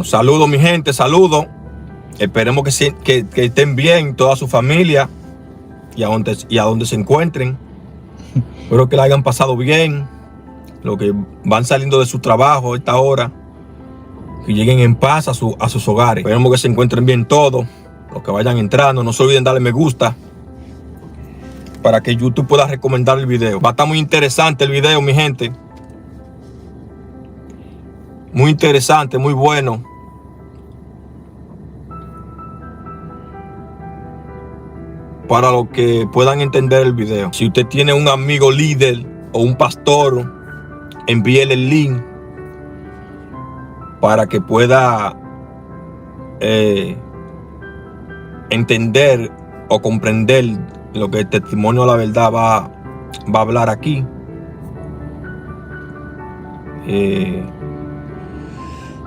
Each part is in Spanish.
Bueno, saludos mi gente, saludos. Esperemos que estén bien toda su familia y a donde se encuentren. Espero que la hayan pasado bien. Los que van saliendo de su trabajo a esta hora, que lleguen en paz a sus hogares. Esperemos que se encuentren bien todos. Los que vayan entrando, no se olviden darle me gusta para que YouTube pueda recomendar el video. Va a estar muy interesante el video, mi gente. Muy interesante, muy bueno. Para los que puedan entender el video. Si usted tiene un amigo líder o un pastor, envíele el link para que pueda entender o comprender lo que el testimonio de la verdad va a hablar aquí.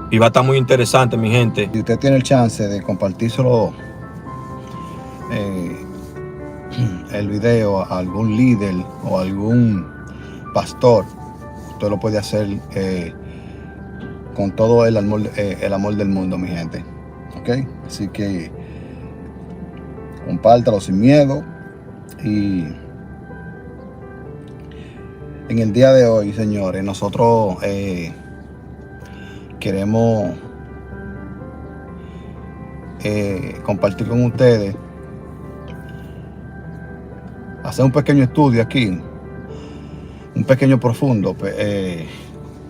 Y va a estar muy interesante, mi gente. Si usted tiene el chance de compartírselo el video a algún líder o algún pastor, usted lo puede hacer con todo el amor del mundo, mi gente. ¿Ok? Así que compártalo sin miedo. Y en el día de hoy, señores, nosotros queremos compartir con ustedes, hacer un pequeño estudio aquí, un pequeño profundo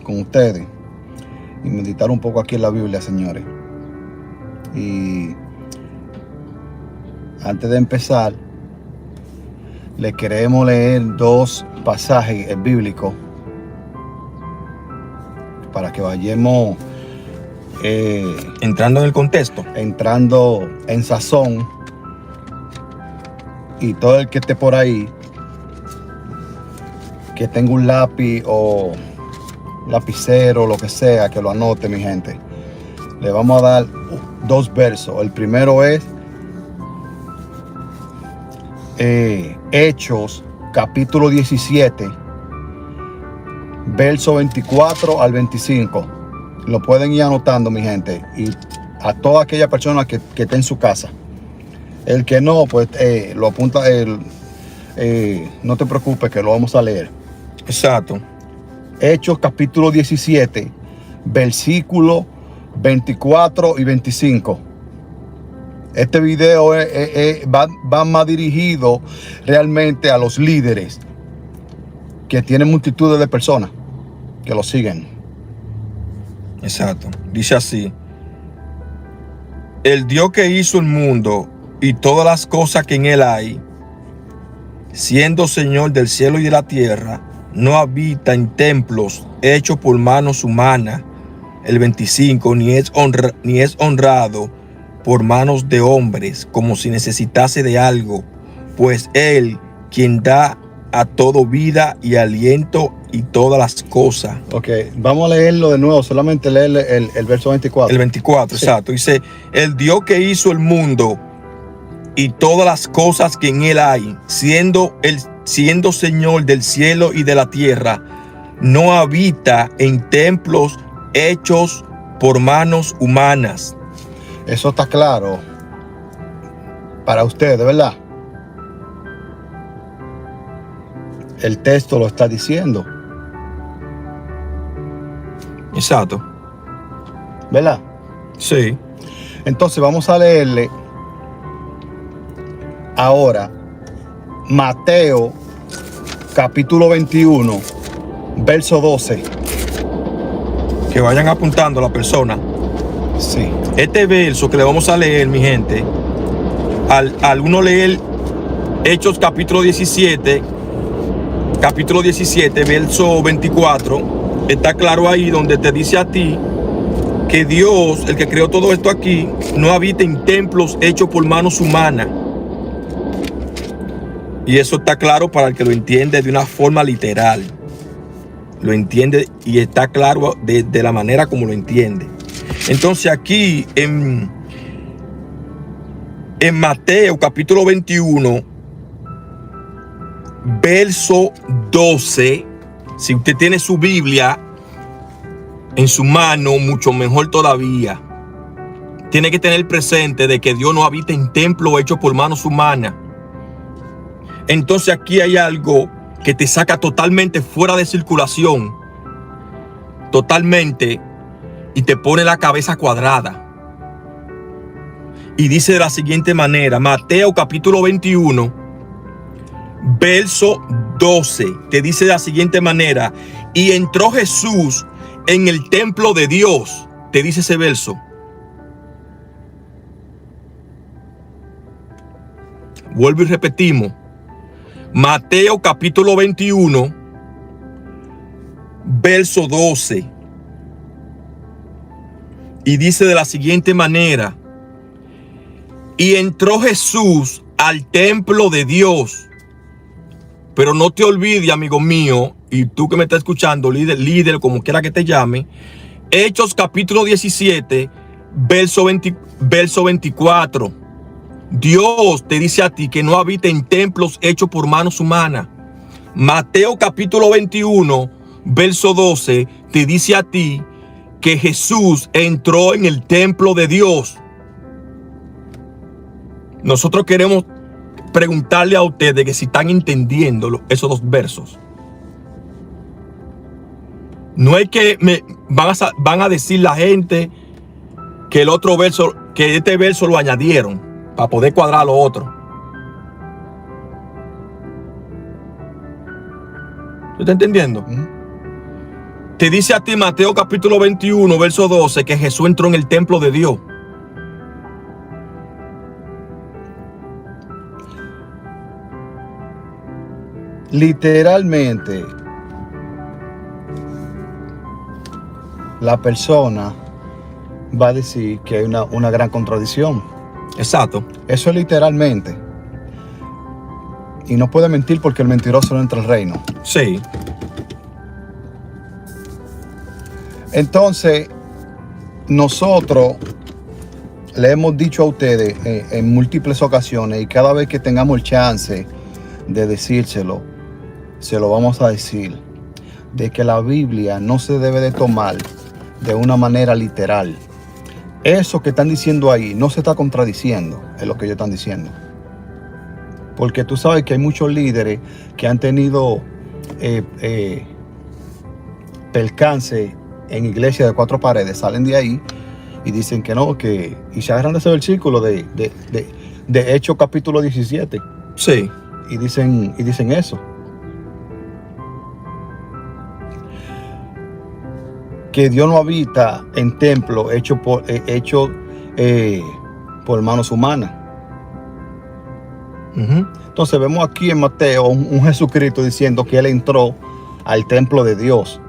con ustedes, y meditar un poco aquí en la Biblia, señores. Y antes de empezar, les queremos leer dos pasajes bíblicos para que vayamos entrando en el contexto, entrando en sazón. Y todo el que esté por ahí, que tenga un lápiz o lapicero, lo que sea, que lo anote, mi gente. Le vamos a dar dos versos. El primero es Hechos, capítulo 17, verso 24 al 25. Lo pueden ir anotando, mi gente. Y a toda aquella persona que esté en su casa. El que no, pues lo apunta. No te preocupes, que lo vamos a leer. exacto. Hechos capítulo 17, versículos 24 y 25. Este video va más dirigido realmente a los líderes que tienen multitudes de personas que lo siguen. Exacto. Dice así: el Dios que hizo el mundo y todas las cosas que en él hay, siendo Señor del cielo y de la tierra, no habita en templos hechos por manos humanas. El 25, ni es honrado por manos de hombres, como si necesitase de algo, pues él quien da a todo vida y aliento y todas las cosas. Ok, vamos a leerlo de nuevo, solamente leer el verso 24. El 24, sí. Exacto. Dice: el Dios que hizo el mundo y todas las cosas que en él hay, siendo Señor del cielo y de la tierra, no habita en templos hechos por manos humanas. Eso está claro para ustedes, ¿verdad? El texto lo está diciendo. Exacto. ¿Verdad? Sí. Entonces vamos a leerle ahora Mateo capítulo 21, verso 12. Que vayan apuntando a la persona. Sí. Este verso que le vamos a leer, mi gente, al uno leer Hechos capítulo 17, verso 24, está claro ahí donde te dice a ti que Dios, el que creó todo esto aquí, no habita en templos hechos por manos humanas. Y eso está claro para el que lo entiende de una forma literal. Lo entiende y está claro de la manera como lo entiende. Entonces aquí en Mateo capítulo 21, verso 12, si usted tiene su Biblia en su mano, mucho mejor todavía. tiene que tener presente de que Dios no habita en templo hecho por manos humanas. Entonces aquí hay algo que te saca totalmente fuera de circulación, totalmente, y te pone la cabeza cuadrada. Y dice de la siguiente manera, Mateo capítulo 21, verso 12, te dice de la siguiente manera: y entró Jesús en el templo de Dios, te dice ese verso. Vuelvo y repetimos, Mateo capítulo 21, verso 12. Y dice de la siguiente manera: y entró Jesús al templo de Dios. Pero no te olvides, amigo mío, y tú que me estás escuchando, líder, como quiera que te llame, Hechos capítulo 17, verso 24. Dios te dice a ti que no habita en templos hechos por manos humanas. Mateo capítulo 21, verso 12, te dice a ti que Jesús entró en el templo de Dios. Nosotros queremos preguntarle a ustedes que si están entendiendo esos dos versos. No es que van a decir la gente que el otro verso, que este verso lo añadieron para poder cuadrar lo otro. ¿Tú estás entendiendo? Te dice a ti Mateo capítulo 21, verso 12, que Jesús entró en el templo de Dios. Literalmente, la persona va a decir que hay una gran contradicción. Exacto. Eso es literalmente. Y no puede mentir porque el mentiroso no entra al reino. Sí. Entonces, nosotros le hemos dicho a ustedes en múltiples ocasiones, y cada vez que tengamos el chance de decírselo, se lo vamos a decir, de que la Biblia no se debe de tomar de una manera literal. Eso que están diciendo ahí no se está contradiciendo, es lo que ellos están diciendo. Porque tú sabes que hay muchos líderes que han tenido percance en iglesias de 4 paredes, salen de ahí y dicen que no, y se agarran de ese versículo de Hechos capítulo 17. Sí. Y dicen eso. Que Dios no habita en templo hecho por manos humanas. Entonces vemos aquí en Mateo un Jesucristo diciendo que Él entró al templo de Dios.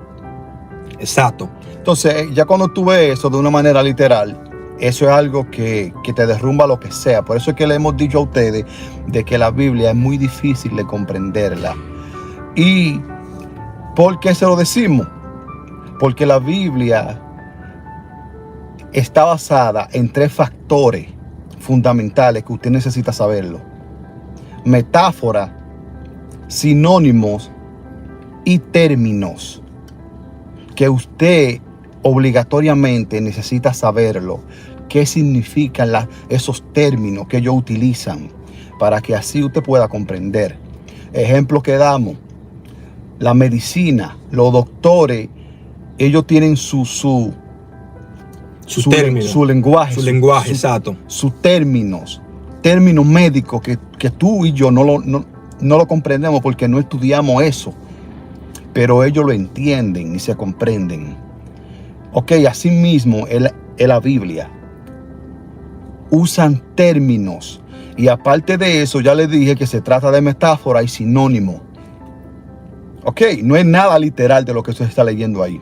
Exacto. Entonces ya cuando tú ves eso de una manera literal, eso es algo que te derrumba lo que sea. Por eso es que le hemos dicho a ustedes de que la Biblia es muy difícil de comprenderla. ¿Y por qué se lo decimos? Porque la Biblia está basada en 3 factores fundamentales que usted necesita saberlo: metáfora, sinónimos y términos, que usted obligatoriamente necesita saberlo. ¿Qué significan esos términos que ellos utilizan? Para que así usted pueda comprender. Ejemplo que damos: la medicina, los doctores, ellos tienen su lenguaje. Su lenguaje, exacto. Sus términos médicos que tú y yo no lo comprendemos porque no estudiamos eso. Pero ellos lo entienden y se comprenden. Ok, así mismo es la Biblia. Usan términos. Y aparte de eso, ya les dije que se trata de metáfora y sinónimo. Ok, no es nada literal de lo que usted está leyendo ahí.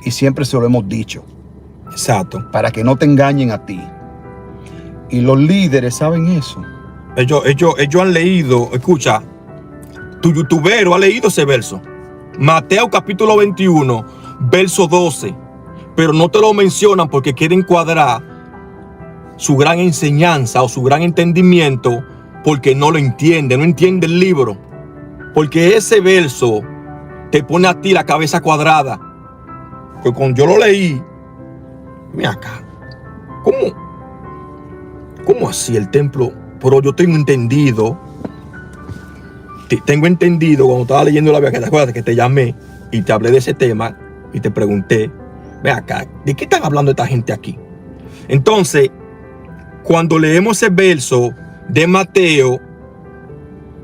Y siempre se lo hemos dicho. Exacto. Para que no te engañen a ti. Y los líderes saben eso. Ellos han leído, escucha, tu youtubero ha leído ese verso. Mateo capítulo 21, verso 12. Pero no te lo mencionan porque quieren cuadrar su gran enseñanza o su gran entendimiento, porque no lo entiende, no entiende el libro. Porque ese verso te pone a ti la cabeza cuadrada. Porque cuando yo lo leí, mira acá, ¿cómo? ¿Cómo así el templo? Pero yo tengo entendido cuando estaba leyendo la Biblia, que te acuerdas que te llamé y te hablé de ese tema y te pregunté, ve acá, ¿de qué están hablando esta gente aquí? Entonces, cuando leemos ese verso de Mateo,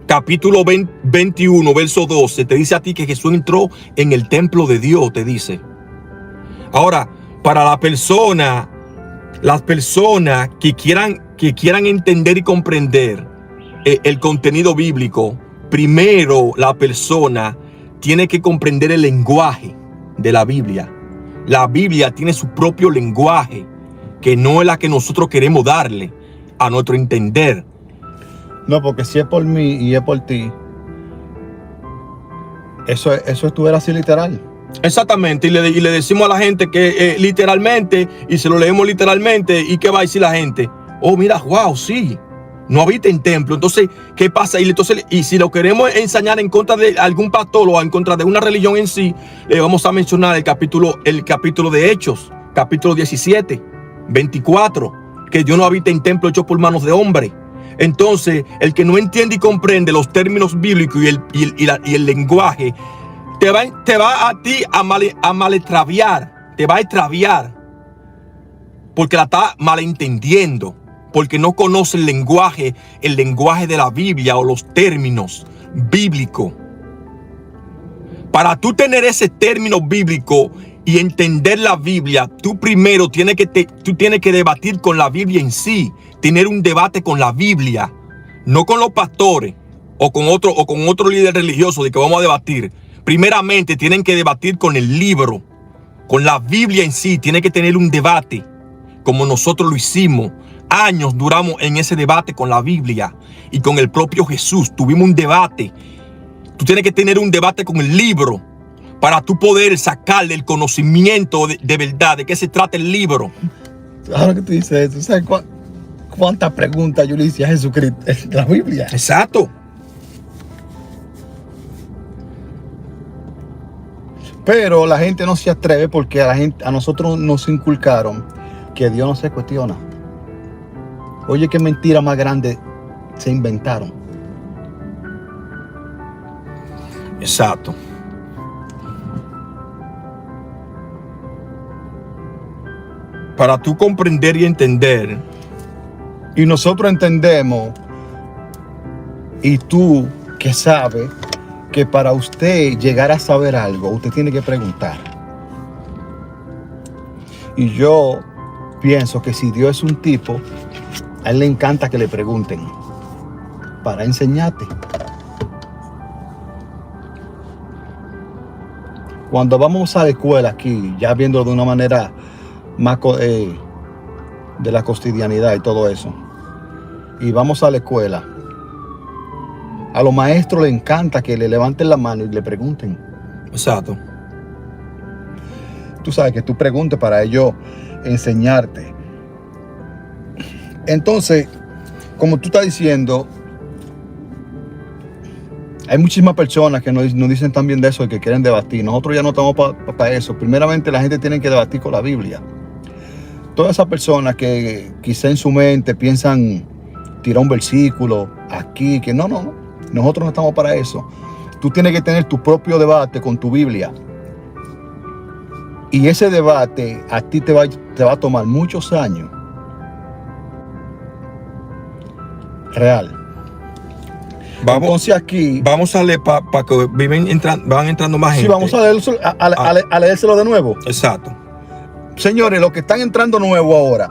capítulo 21, verso 12, te dice a ti que Jesús entró en el templo de Dios, te dice. Ahora, para las personas que quieran entender y comprender el contenido bíblico, primero la persona tiene que comprender el lenguaje de la Biblia. La Biblia tiene su propio lenguaje, que no es la que nosotros queremos darle a nuestro entender. No, porque si es por mí y es por ti, eso estuviera así literal. Exactamente, y le decimos a la gente que literalmente, y se lo leemos literalmente, ¿y qué va a decir la gente? Oh, mira, wow, sí, no habita en templo. Entonces, ¿qué pasa? Y si lo queremos enseñar en contra de algún pastor o en contra de una religión en sí, le vamos a mencionar el capítulo de Hechos, capítulo 17, 24, que Dios no habita en templo hecho por manos de hombre. Entonces, el que no entiende y comprende los términos bíblicos y el lenguaje, te va a ti a mal extraviar, te va a extraviar, porque la está malentendiendo, porque no conoce el lenguaje de la Biblia o los términos bíblicos. Para tú tener ese término bíblico y entender la Biblia, tú primero tienes que debatir con la Biblia en sí, tener un debate con la Biblia, no con los pastores o con otro líder religioso de que vamos a debatir. Primeramente tienen que debatir con el libro, con la Biblia en sí. Tienen que tener un debate, como nosotros lo hicimos. Años duramos en ese debate con la Biblia y con el propio Jesús. Tuvimos un debate. Tú tienes que tener un debate con el libro para tú poder sacarle el conocimiento de verdad, de qué se trata el libro. Ahora que tú dices eso, ¿sabes cuántas preguntas yo le hice a Jesucristo en la Biblia? Exacto. Pero la gente no se atreve porque a nosotros nos inculcaron que Dios no se cuestiona. Oye, qué mentira más grande se inventaron. Exacto. Para tú comprender y entender. Y nosotros entendemos, y tú que sabes, que para usted llegar a saber algo, usted tiene que preguntar. Y yo pienso que si Dios es un tipo, a él le encanta que le pregunten para enseñarte. Cuando vamos a la escuela aquí, ya viéndolo de una manera más de la cotidianidad y todo eso, y vamos a la escuela, a los maestros les encanta que le levanten la mano y le pregunten. Exacto. Tú sabes que tú preguntes para ellos enseñarte. Entonces, como tú estás diciendo, hay muchísimas personas que nos dicen también de eso, y que quieren debatir. Nosotros ya no estamos para eso. Primeramente, la gente tiene que debatir con la Biblia. Todas esas personas que quizá en su mente piensan tirar un versículo aquí, que no. Nosotros no estamos para eso. Tú tienes que tener tu propio debate con tu Biblia. Y ese debate a ti te va a tomar muchos años. Real. Entonces aquí... Vamos a leer para que van entrando más gente. Sí, vamos a leérselo de nuevo. Exacto. Señores, los que están entrando nuevo ahora,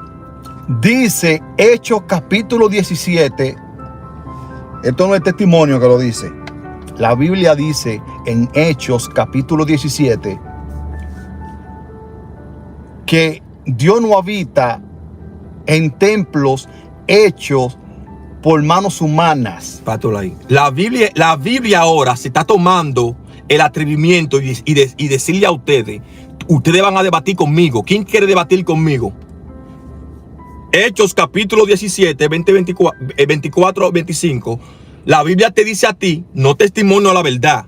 dice Hechos capítulo 17. Esto no es testimonio que lo dice. La Biblia dice en Hechos capítulo 17 que Dios no habita en templos hechos por manos humanas. La Biblia ahora se está tomando el atrevimiento y decirle a ustedes van a debatir conmigo. ¿Quién quiere debatir conmigo? Hechos capítulo 17, 24, 25. La Biblia te dice a ti, no testimonio a la verdad.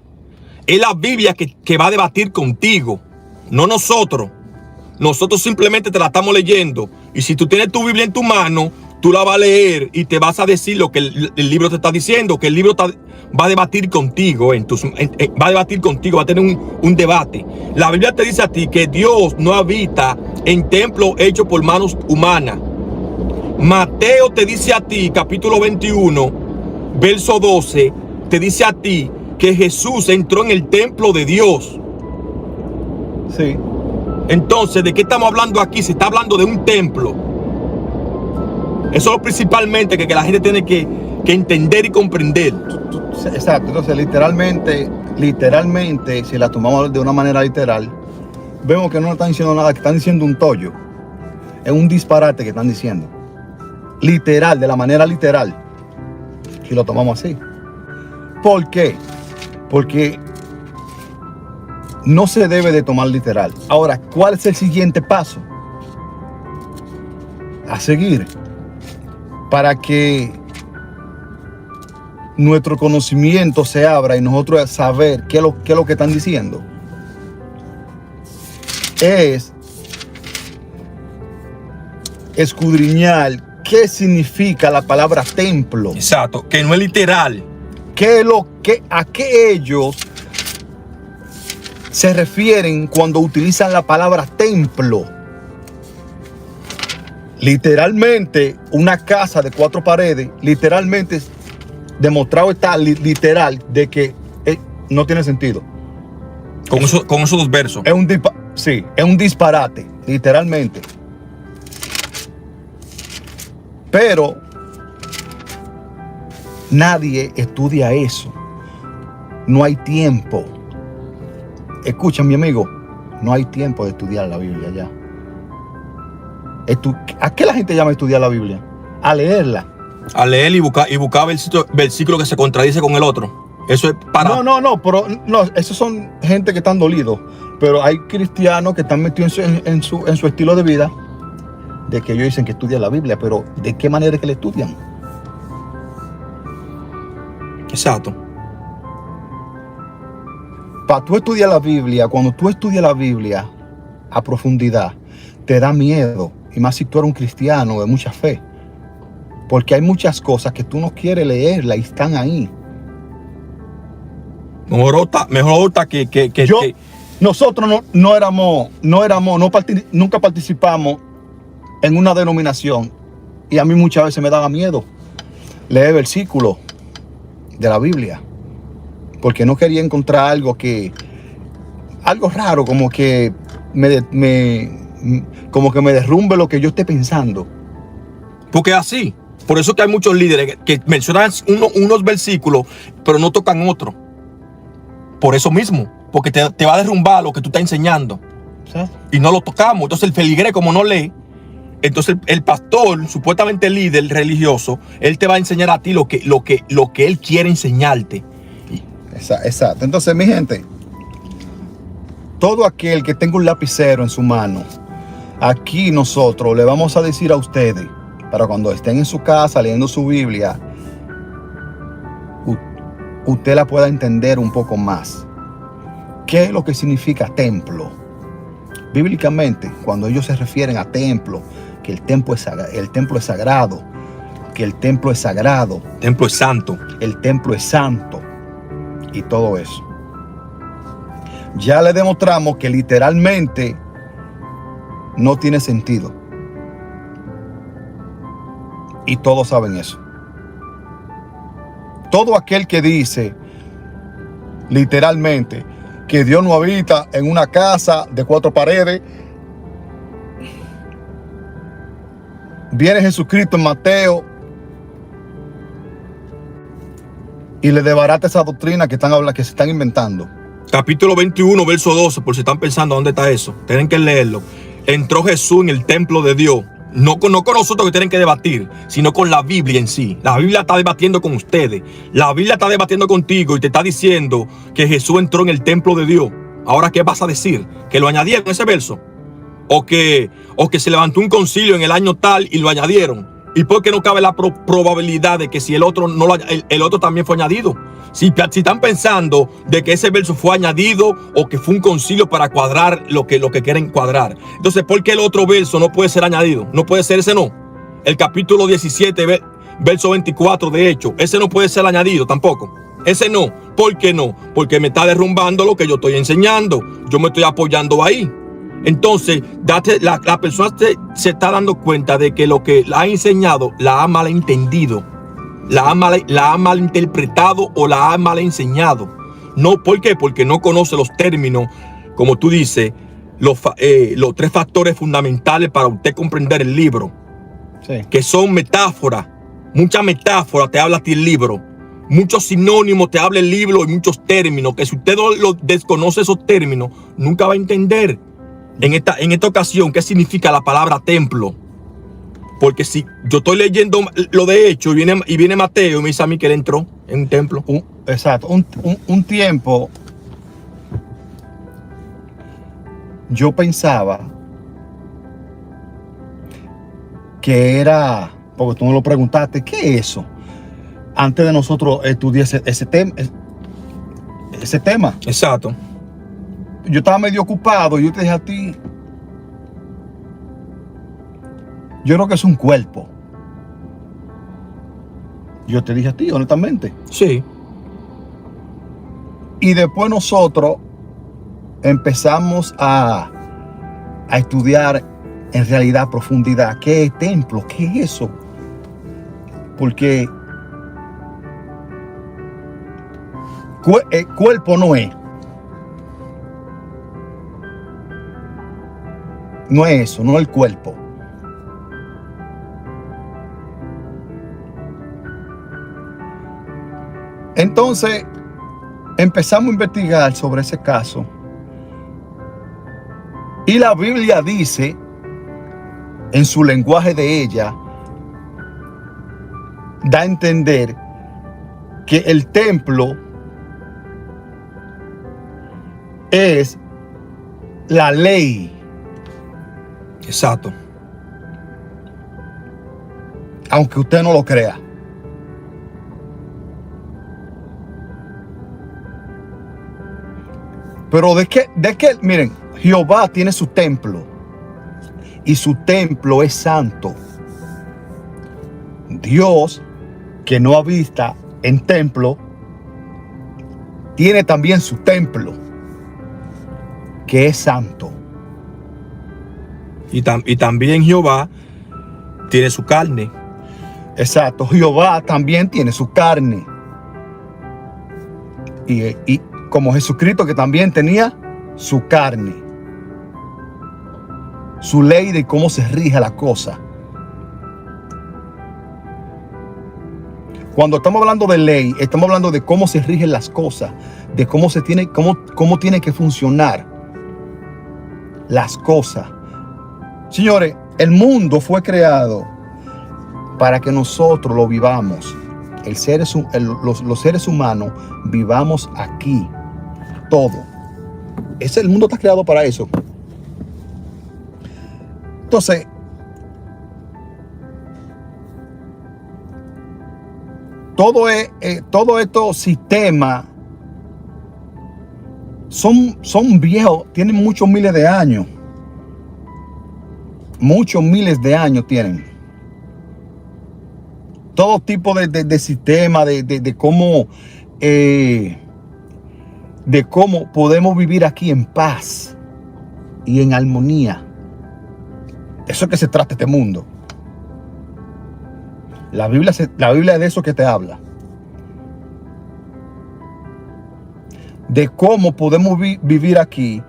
Es la Biblia que va a debatir contigo, no nosotros. Nosotros simplemente te la estamos leyendo. Y si tú tienes tu Biblia en tu mano, tú la vas a leer y te vas a decir lo que el libro te está diciendo, que el libro va a debatir contigo, va a debatir contigo, va a tener un debate. La Biblia te dice a ti que Dios no habita en templos hechos por manos humanas. Mateo te dice a ti, capítulo 21, verso 12, te dice a ti que Jesús entró en el templo de Dios. Sí. Entonces, ¿de qué estamos hablando aquí? Se está hablando de un templo. Eso es lo principalmente que la gente tiene que entender y comprender. Exacto. Entonces, literalmente, si la tomamos de una manera literal, vemos que no están diciendo nada, que están diciendo un tollo. Es un disparate que están diciendo. Literal, de la manera literal. Si lo tomamos así. ¿Por qué? Porque no se debe de tomar literal. Ahora, ¿cuál es el siguiente paso a seguir para que nuestro conocimiento se abra y nosotros saber qué es lo que están diciendo? Es escudriñar qué significa la palabra templo. Exacto, que no es literal. ¿A qué ellos se refieren cuando utilizan la palabra templo? Literalmente, una casa de 4 paredes, literalmente demostrado está literal de que no tiene sentido. Con esos dos versos. Es un disparate, literalmente. Pero nadie estudia eso. No hay tiempo. Escucha, mi amigo, no hay tiempo de estudiar la Biblia ya. ¿A qué la gente llama estudiar la Biblia? A leerla. A leer y buscar versículo que se contradice con el otro. Eso es para... No, esos son gente que están dolidos. Pero hay cristianos que están metidos en su estilo de vida, de que ellos dicen que estudian la Biblia, pero ¿de qué manera es que la estudian? Exacto. Para tú estudiar la Biblia, cuando tú estudias la Biblia a profundidad, te da miedo. Y más si tú eres un cristiano de mucha fe. Porque hay muchas cosas que tú no quieres leerlas y están ahí. Nosotros nunca participamos en una denominación. Y a mí muchas veces me daba miedo leer versículos de la Biblia. Porque no quería encontrar algo raro, como que me derrumbe lo que yo esté pensando. Porque así. Por eso que hay muchos líderes que mencionan unos versículos, pero no tocan otro. Por eso mismo. Porque te va a derrumbar lo que tú estás enseñando. ¿Sabes? Y no lo tocamos. Entonces el feligrés, como no lee, entonces el pastor, supuestamente el líder religioso, él te va a enseñar a ti lo que él quiere enseñarte. Exacto. Entonces, mi gente, todo aquel que tenga un lapicero en su mano, aquí nosotros le vamos a decir a ustedes, para cuando estén en su casa leyendo su Biblia, usted la pueda entender un poco más. ¿Qué es lo que significa templo? Bíblicamente, cuando ellos se refieren a templo, que el templo es sagrado, que el templo es sagrado, El templo es santo. el templo es santo y todo eso. Ya le demostramos que literalmente no tiene sentido. Y todos saben eso. Todo aquel que dice literalmente que Dios no habita en una casa de 4 paredes, viene Jesucristo en Mateo y le desbarata esa doctrina que se están inventando. Capítulo 21, verso 12, por si están pensando dónde está eso. Tienen que leerlo. Entró Jesús en el templo de Dios. No con nosotros que tienen que debatir, sino con la Biblia en sí. La Biblia está debatiendo con ustedes. La Biblia está debatiendo contigo y te está diciendo que Jesús entró en el templo de Dios. Ahora, ¿qué vas a decir? ¿Que lo añadieron ese verso? ¿O que se levantó un concilio en el año tal y lo añadieron? ¿Y por qué no cabe la probabilidad de que si el otro el otro también fue añadido? Si están pensando de que ese verso fue añadido o que fue un concilio para cuadrar lo que quieren cuadrar. Entonces, ¿por qué el otro verso no puede ser añadido? No puede ser ese, no. el capítulo 17, verso 24 de Hechos. Ese no puede ser añadido tampoco. Ese no. ¿Por qué no? Porque me está derrumbando lo que yo estoy enseñando. Yo me estoy apoyando ahí. Entonces, la persona se está dando cuenta de que lo que la ha enseñado la ha malentendido, la ha malinterpretado o la ha mal enseñado. No, ¿por qué? Porque no conoce los términos, como tú dices, los 3 factores fundamentales para usted comprender el libro. Sí. Que son metáforas. Muchas metáforas te habla a ti el libro. Muchos sinónimos te habla el libro y muchos términos que si usted no desconoce esos términos, nunca va a entender. En esta ocasión, ¿qué significa la palabra templo? Porque si yo estoy leyendo lo de Hechos y viene Mateo y me dice a mí que él entró en un templo. Exacto. Un tiempo yo pensaba que era, porque tú me lo preguntaste, ¿qué es eso? Antes de nosotros estudiar ese tema. Exacto. Yo estaba medio ocupado y yo te dije a ti, yo creo que es un cuerpo. Yo te dije a ti, honestamente. Sí. Y después nosotros empezamos a estudiar en realidad a profundidad qué es templo, qué es eso. Porque cuerpo no es. No es eso, no es el cuerpo. Entonces, empezamos a investigar sobre ese caso. Y la Biblia dice, en su lenguaje de ella, da a entender que el templo es la ley. Exacto. Aunque usted no lo crea. Pero de qué, miren, Jehová tiene su templo y su templo es santo. Dios, que no habita en templo, tiene también su templo, que es santo. Y también Jehová tiene su carne. Exacto, Jehová también tiene su carne. Y como Jesucristo, que también tenía su carne. Su ley de cómo se rige la cosa. Cuando estamos hablando de ley, estamos hablando de cómo se rigen las cosas, de cómo tiene que funcionar las cosas. Señores, el mundo fue creado para que nosotros lo vivamos. Los seres humanos vivamos aquí. Todo. El mundo está creado para eso. Entonces, todo estos sistemas son viejos, tienen muchos miles de años. Muchos miles de años tienen. Todo tipo de sistema, de cómo podemos vivir aquí en paz y en armonía. Eso es que se trata este mundo. La Biblia es de eso que te habla. De cómo podemos vivir aquí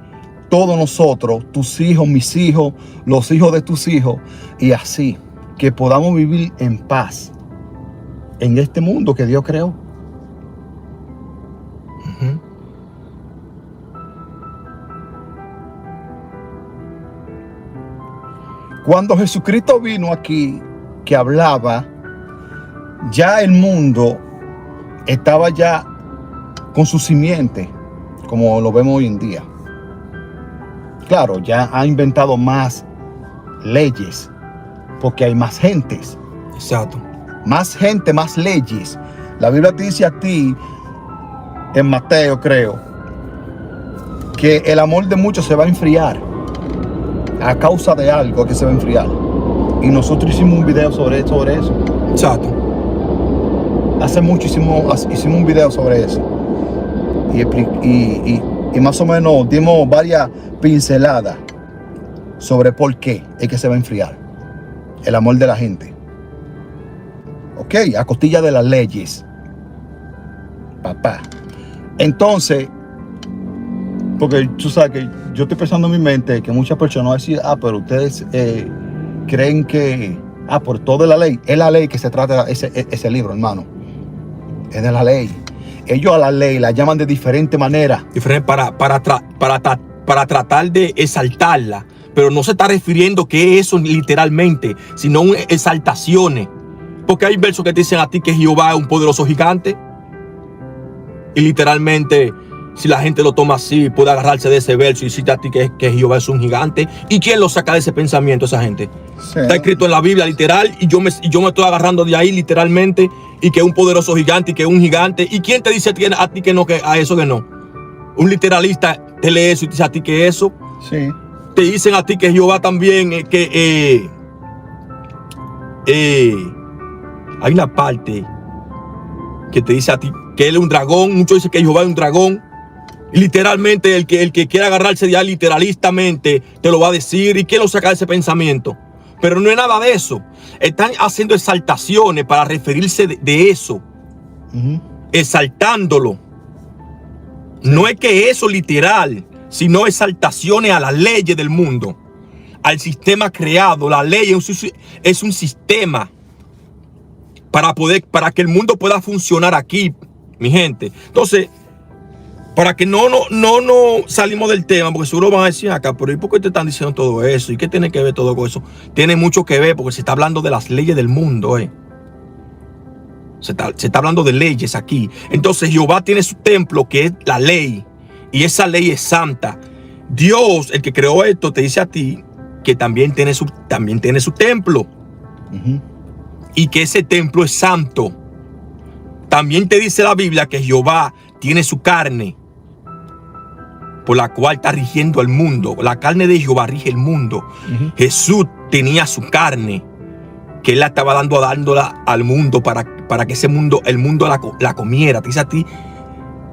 todos nosotros, tus hijos, mis hijos, los hijos de tus hijos, y así que podamos vivir en paz en este mundo que Dios creó. Uh-huh. Cuando Jesucristo vino aquí, que hablaba, ya el mundo estaba ya con su simiente, como lo vemos hoy en día. Claro, ya ha inventado más leyes, porque hay más gentes. Exacto. Más gente, más leyes. La Biblia te dice a ti, en Mateo creo, que el amor de muchos se va a enfriar a causa de algo que se va a enfriar. Y nosotros hicimos un video sobre eso. Exacto. Hace mucho hicimos un video sobre eso. Y más o menos dimos varias pinceladas sobre por qué es que se va a enfriar el amor de la gente. Ok, a costilla de las leyes. Papá. Entonces, porque tú sabes que yo estoy pensando en mi mente que muchas personas van a decir, pero ustedes creen que, por todo es la ley. Es la ley que se trata ese libro, hermano. Es de la ley. Ellos a la ley la llaman de diferente manera. Diferente para tratar de exaltarla. Pero no se está refiriendo que eso literalmente, sino exaltaciones. Porque hay versos que te dicen a ti que Jehová es un poderoso gigante. Y literalmente, si la gente lo toma así, puede agarrarse de ese verso y decirte a ti que Jehová es un gigante. ¿Y quién lo saca de ese pensamiento, esa gente? Sí. Está escrito en la Biblia literal y yo me estoy agarrando de ahí literalmente, y que es un poderoso gigante y que es un gigante. ¿Y quién te dice a ti que no, que a eso que no? Un literalista te lee eso y te dice a ti que eso. Sí. Te dicen a ti que Jehová también, hay una parte que te dice a ti que él es un dragón. Muchos dicen que Jehová es un dragón. Y literalmente el que quiera agarrarse de ahí literalistamente te lo va a decir. ¿Y quién lo saca de ese pensamiento? Pero no es nada de eso. Están haciendo exaltaciones para referirse de eso. Exaltándolo. No es que eso literal, sino exaltaciones a las leyes del mundo, al sistema creado. La ley es un sistema para que el mundo pueda funcionar aquí, mi gente. Entonces, para que no salimos del tema, porque seguro van a decir acá, pero ¿y por qué te están diciendo todo eso? ¿Y qué tiene que ver todo con eso? Tiene mucho que ver, porque se está hablando de las leyes del mundo, Se está hablando de leyes aquí. Entonces Jehová tiene su templo, que es la ley, y esa ley es santa. Dios, el que creó esto, te dice a ti que también tiene su templo. Y que ese templo es santo. También te dice la Biblia que Jehová tiene su carne, por la cual está rigiendo el mundo. La carne de Jehová rige el mundo. Jesús tenía su carne, que él la estaba dándola al mundo para que el mundo la comiera. Te dice a ti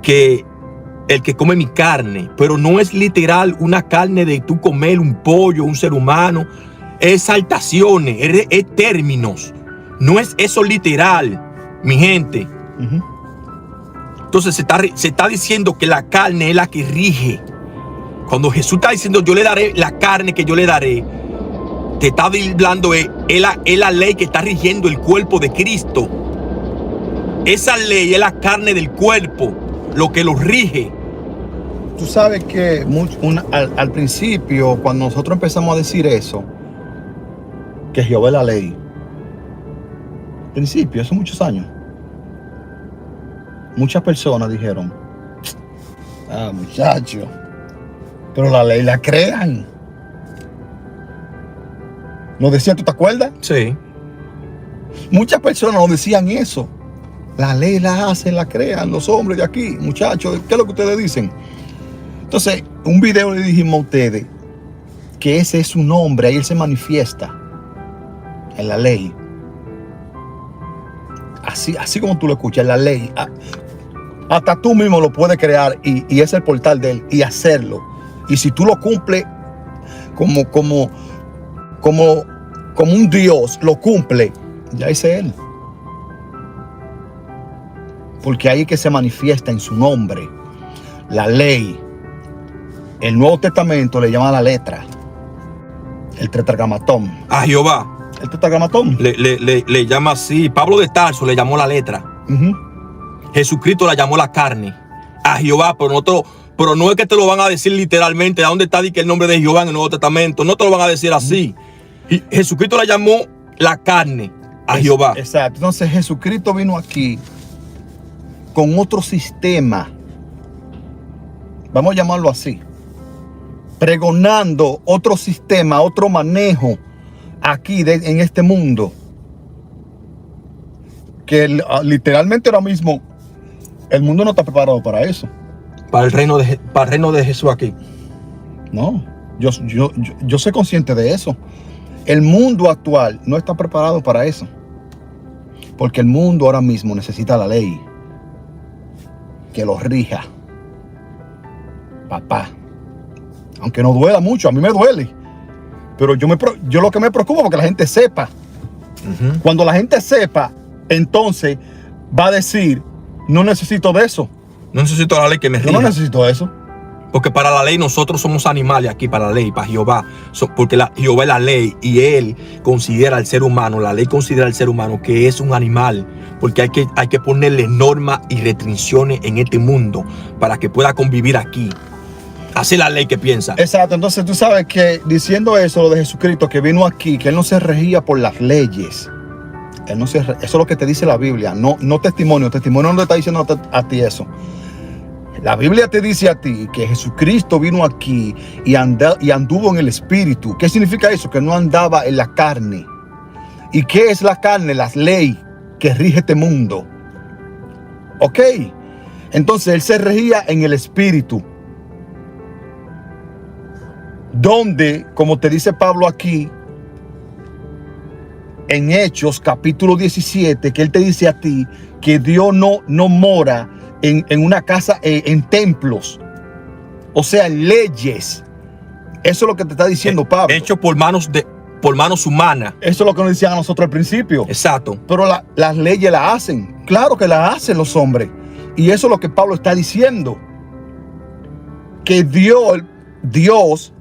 que el que come mi carne, pero no es literal una carne de tú comer un pollo, un ser humano. Es exaltaciones, es términos. No es eso literal, mi gente. Entonces se está diciendo que la carne es la que rige. Cuando Jesús está diciendo yo le daré la carne que yo le daré, te está hablando es la ley que está rigiendo el cuerpo de Cristo. Esa ley es la carne del cuerpo, lo que lo rige. Tú sabes que al principio, cuando nosotros empezamos a decir eso, que Jehová es la ley, al principio, hace muchos años, muchas personas dijeron, muchacho, pero la ley la crean. ¿Lo decían, tú te acuerdas? Sí. Muchas personas nos decían eso. La ley la hacen, la crean los hombres de aquí. Muchachos, ¿qué es lo que ustedes dicen? Entonces, un video le dijimos a ustedes que ese es su nombre, ahí él se manifiesta en la ley. Así como tú lo escuchas, la ley. Hasta tú mismo lo puedes crear y es el portal de él y hacerlo. Y si tú lo cumples como un Dios lo cumple, ya es él. Porque ahí es que se manifiesta en su nombre la ley. El Nuevo Testamento le llama la letra, el tetragramatón. A Jehová. El tetragramatón. Le llama así. Pablo de Tarso le llamó la letra. Jesucristo la llamó la carne. A Jehová, pero no es que te lo van a decir literalmente. ¿A dónde está el nombre de Jehová en el Nuevo Testamento? No te lo van a decir así. Y Jesucristo la llamó la carne a Jehová. Exacto. Entonces Jesucristo vino aquí con otro sistema. Vamos a llamarlo así. Pregonando otro sistema, otro manejo aquí en este mundo. Que literalmente ahora mismo el mundo no está preparado para eso. Para el reino de Jesús aquí. No, yo soy consciente de eso. El mundo actual no está preparado para eso. Porque el mundo ahora mismo necesita la ley que lo rija. Papá. Aunque no duela mucho, a mí me duele. Pero yo lo que me preocupa es que la gente sepa. Cuando la gente sepa, entonces va a decir, no necesito de eso. No necesito la ley que me rija. Yo no necesito eso. Porque para la ley nosotros somos animales aquí, para la ley, para Jehová. Porque Jehová es la ley y Él considera al ser humano, la ley considera al ser humano que es un animal. Porque hay que ponerle normas y restricciones en este mundo para que pueda convivir aquí. Así la ley que piensa. Exacto, entonces tú sabes que diciendo eso, lo de Jesucristo que vino aquí, que Él no se regía por las leyes. Eso es lo que te dice la Biblia, no testimonio. Testimonio no te está diciendo a ti eso. La Biblia te dice a ti que Jesucristo vino aquí y anduvo en el Espíritu. ¿Qué significa eso? Que no andaba en la carne. ¿Y qué es la carne? La ley que rige este mundo. ¿Ok? Entonces Él se regía en el Espíritu. Donde, como te dice Pablo aquí, en Hechos capítulo 17, que Él te dice a ti que Dios no mora en una casa, en templos, o sea, en leyes. Eso es lo que te está diciendo Pablo. Hecho por manos humanas. Eso es lo que nos decían a nosotros al principio. Exacto. Pero las leyes las hacen. Claro que las hacen los hombres. Y eso es lo que Pablo está diciendo. Que Dios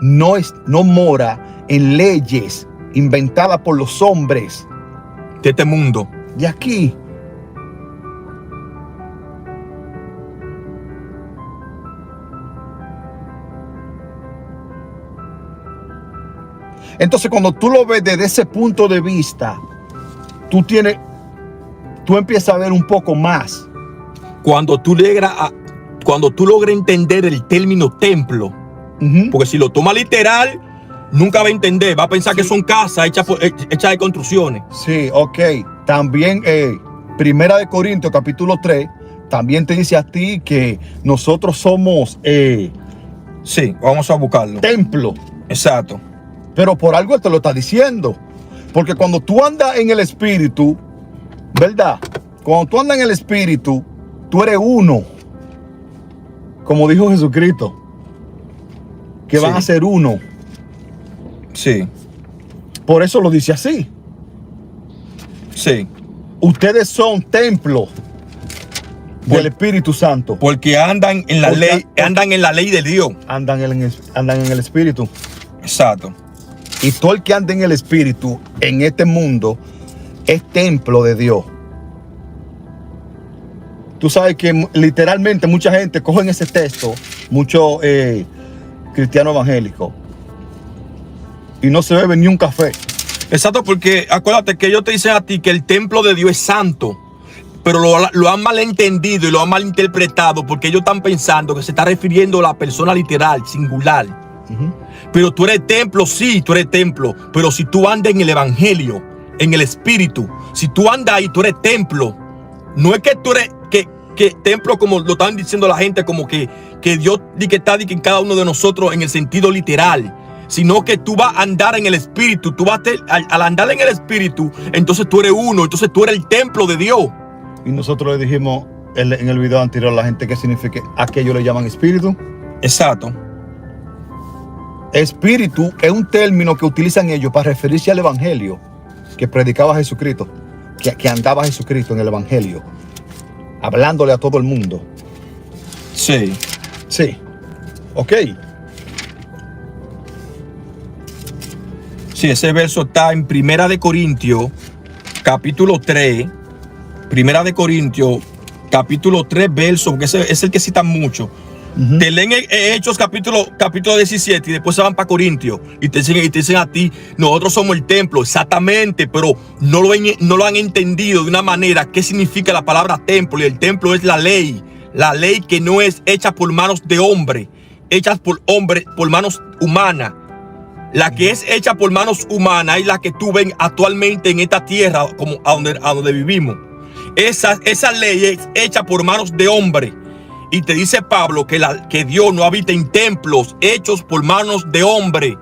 no mora en leyes inventadas por los hombres de este mundo. De aquí. Entonces, cuando tú lo ves desde ese punto de vista, tú empiezas a ver un poco más. Cuando tú logras entender el término templo, porque si lo toma literal, nunca va a entender, va a pensar que son casas hechas de construcciones. Sí, ok. También, Primera de Corintios, capítulo 3, también te dice a ti que nosotros somos sí, vamos a buscarlo. Templo. Exacto. Pero por algo te lo está diciendo. Porque cuando tú andas en el Espíritu, ¿verdad? Cuando tú andas en el Espíritu, tú eres uno. Como dijo Jesucristo. Que van a ser uno. Sí. Por eso lo dice así. Sí. Ustedes son templos del Espíritu Santo. Porque andan en la ley, andan en la ley de Dios. Andan en el Espíritu. Exacto. Y todo el que anda en el Espíritu en este mundo es templo de Dios. Tú sabes que literalmente mucha gente coge ese texto, muchos cristianos evangélicos, y no se beben ni un café. Exacto, porque acuérdate que ellos te dicen a ti que el templo de Dios es santo, pero lo han malentendido y lo han malinterpretado porque ellos están pensando que se está refiriendo a la persona literal, singular. Pero tú eres templo, sí, tú eres templo. Pero si tú andas en el evangelio, en el espíritu, si tú andas ahí, tú eres templo. No es que tú eres que templo como lo están diciendo la gente, como que Dios está en cada uno de nosotros en el sentido literal, sino que tú vas a andar en el espíritu. Tú vas al andar en el espíritu, entonces tú eres uno, entonces tú eres el templo de Dios. Y nosotros le dijimos en el video anterior a la gente qué significa aquello, le llaman espíritu. Exacto. Espíritu es un término que utilizan ellos para referirse al evangelio que predicaba Jesucristo, que andaba Jesucristo en el evangelio, hablándole a todo el mundo. Sí. Sí. Ok. Sí, ese verso está en Primera de Corintios, capítulo 3. Primera de Corintios, capítulo 3, verso, porque ese es el que citan mucho. Te leen Hechos capítulo 17 y después se van para Corintios y te dicen a ti, nosotros somos el templo, exactamente, pero no lo han entendido de una manera qué significa la palabra templo. Y el templo es la ley que no es hecha por manos de hombre, hecha por manos humanas. La que es hecha por manos humanas es la que tú ven actualmente en esta tierra, como a donde vivimos. Esa ley es hecha por manos de hombre. Y te dice Pablo que Dios no habita en templos hechos por manos de hombre.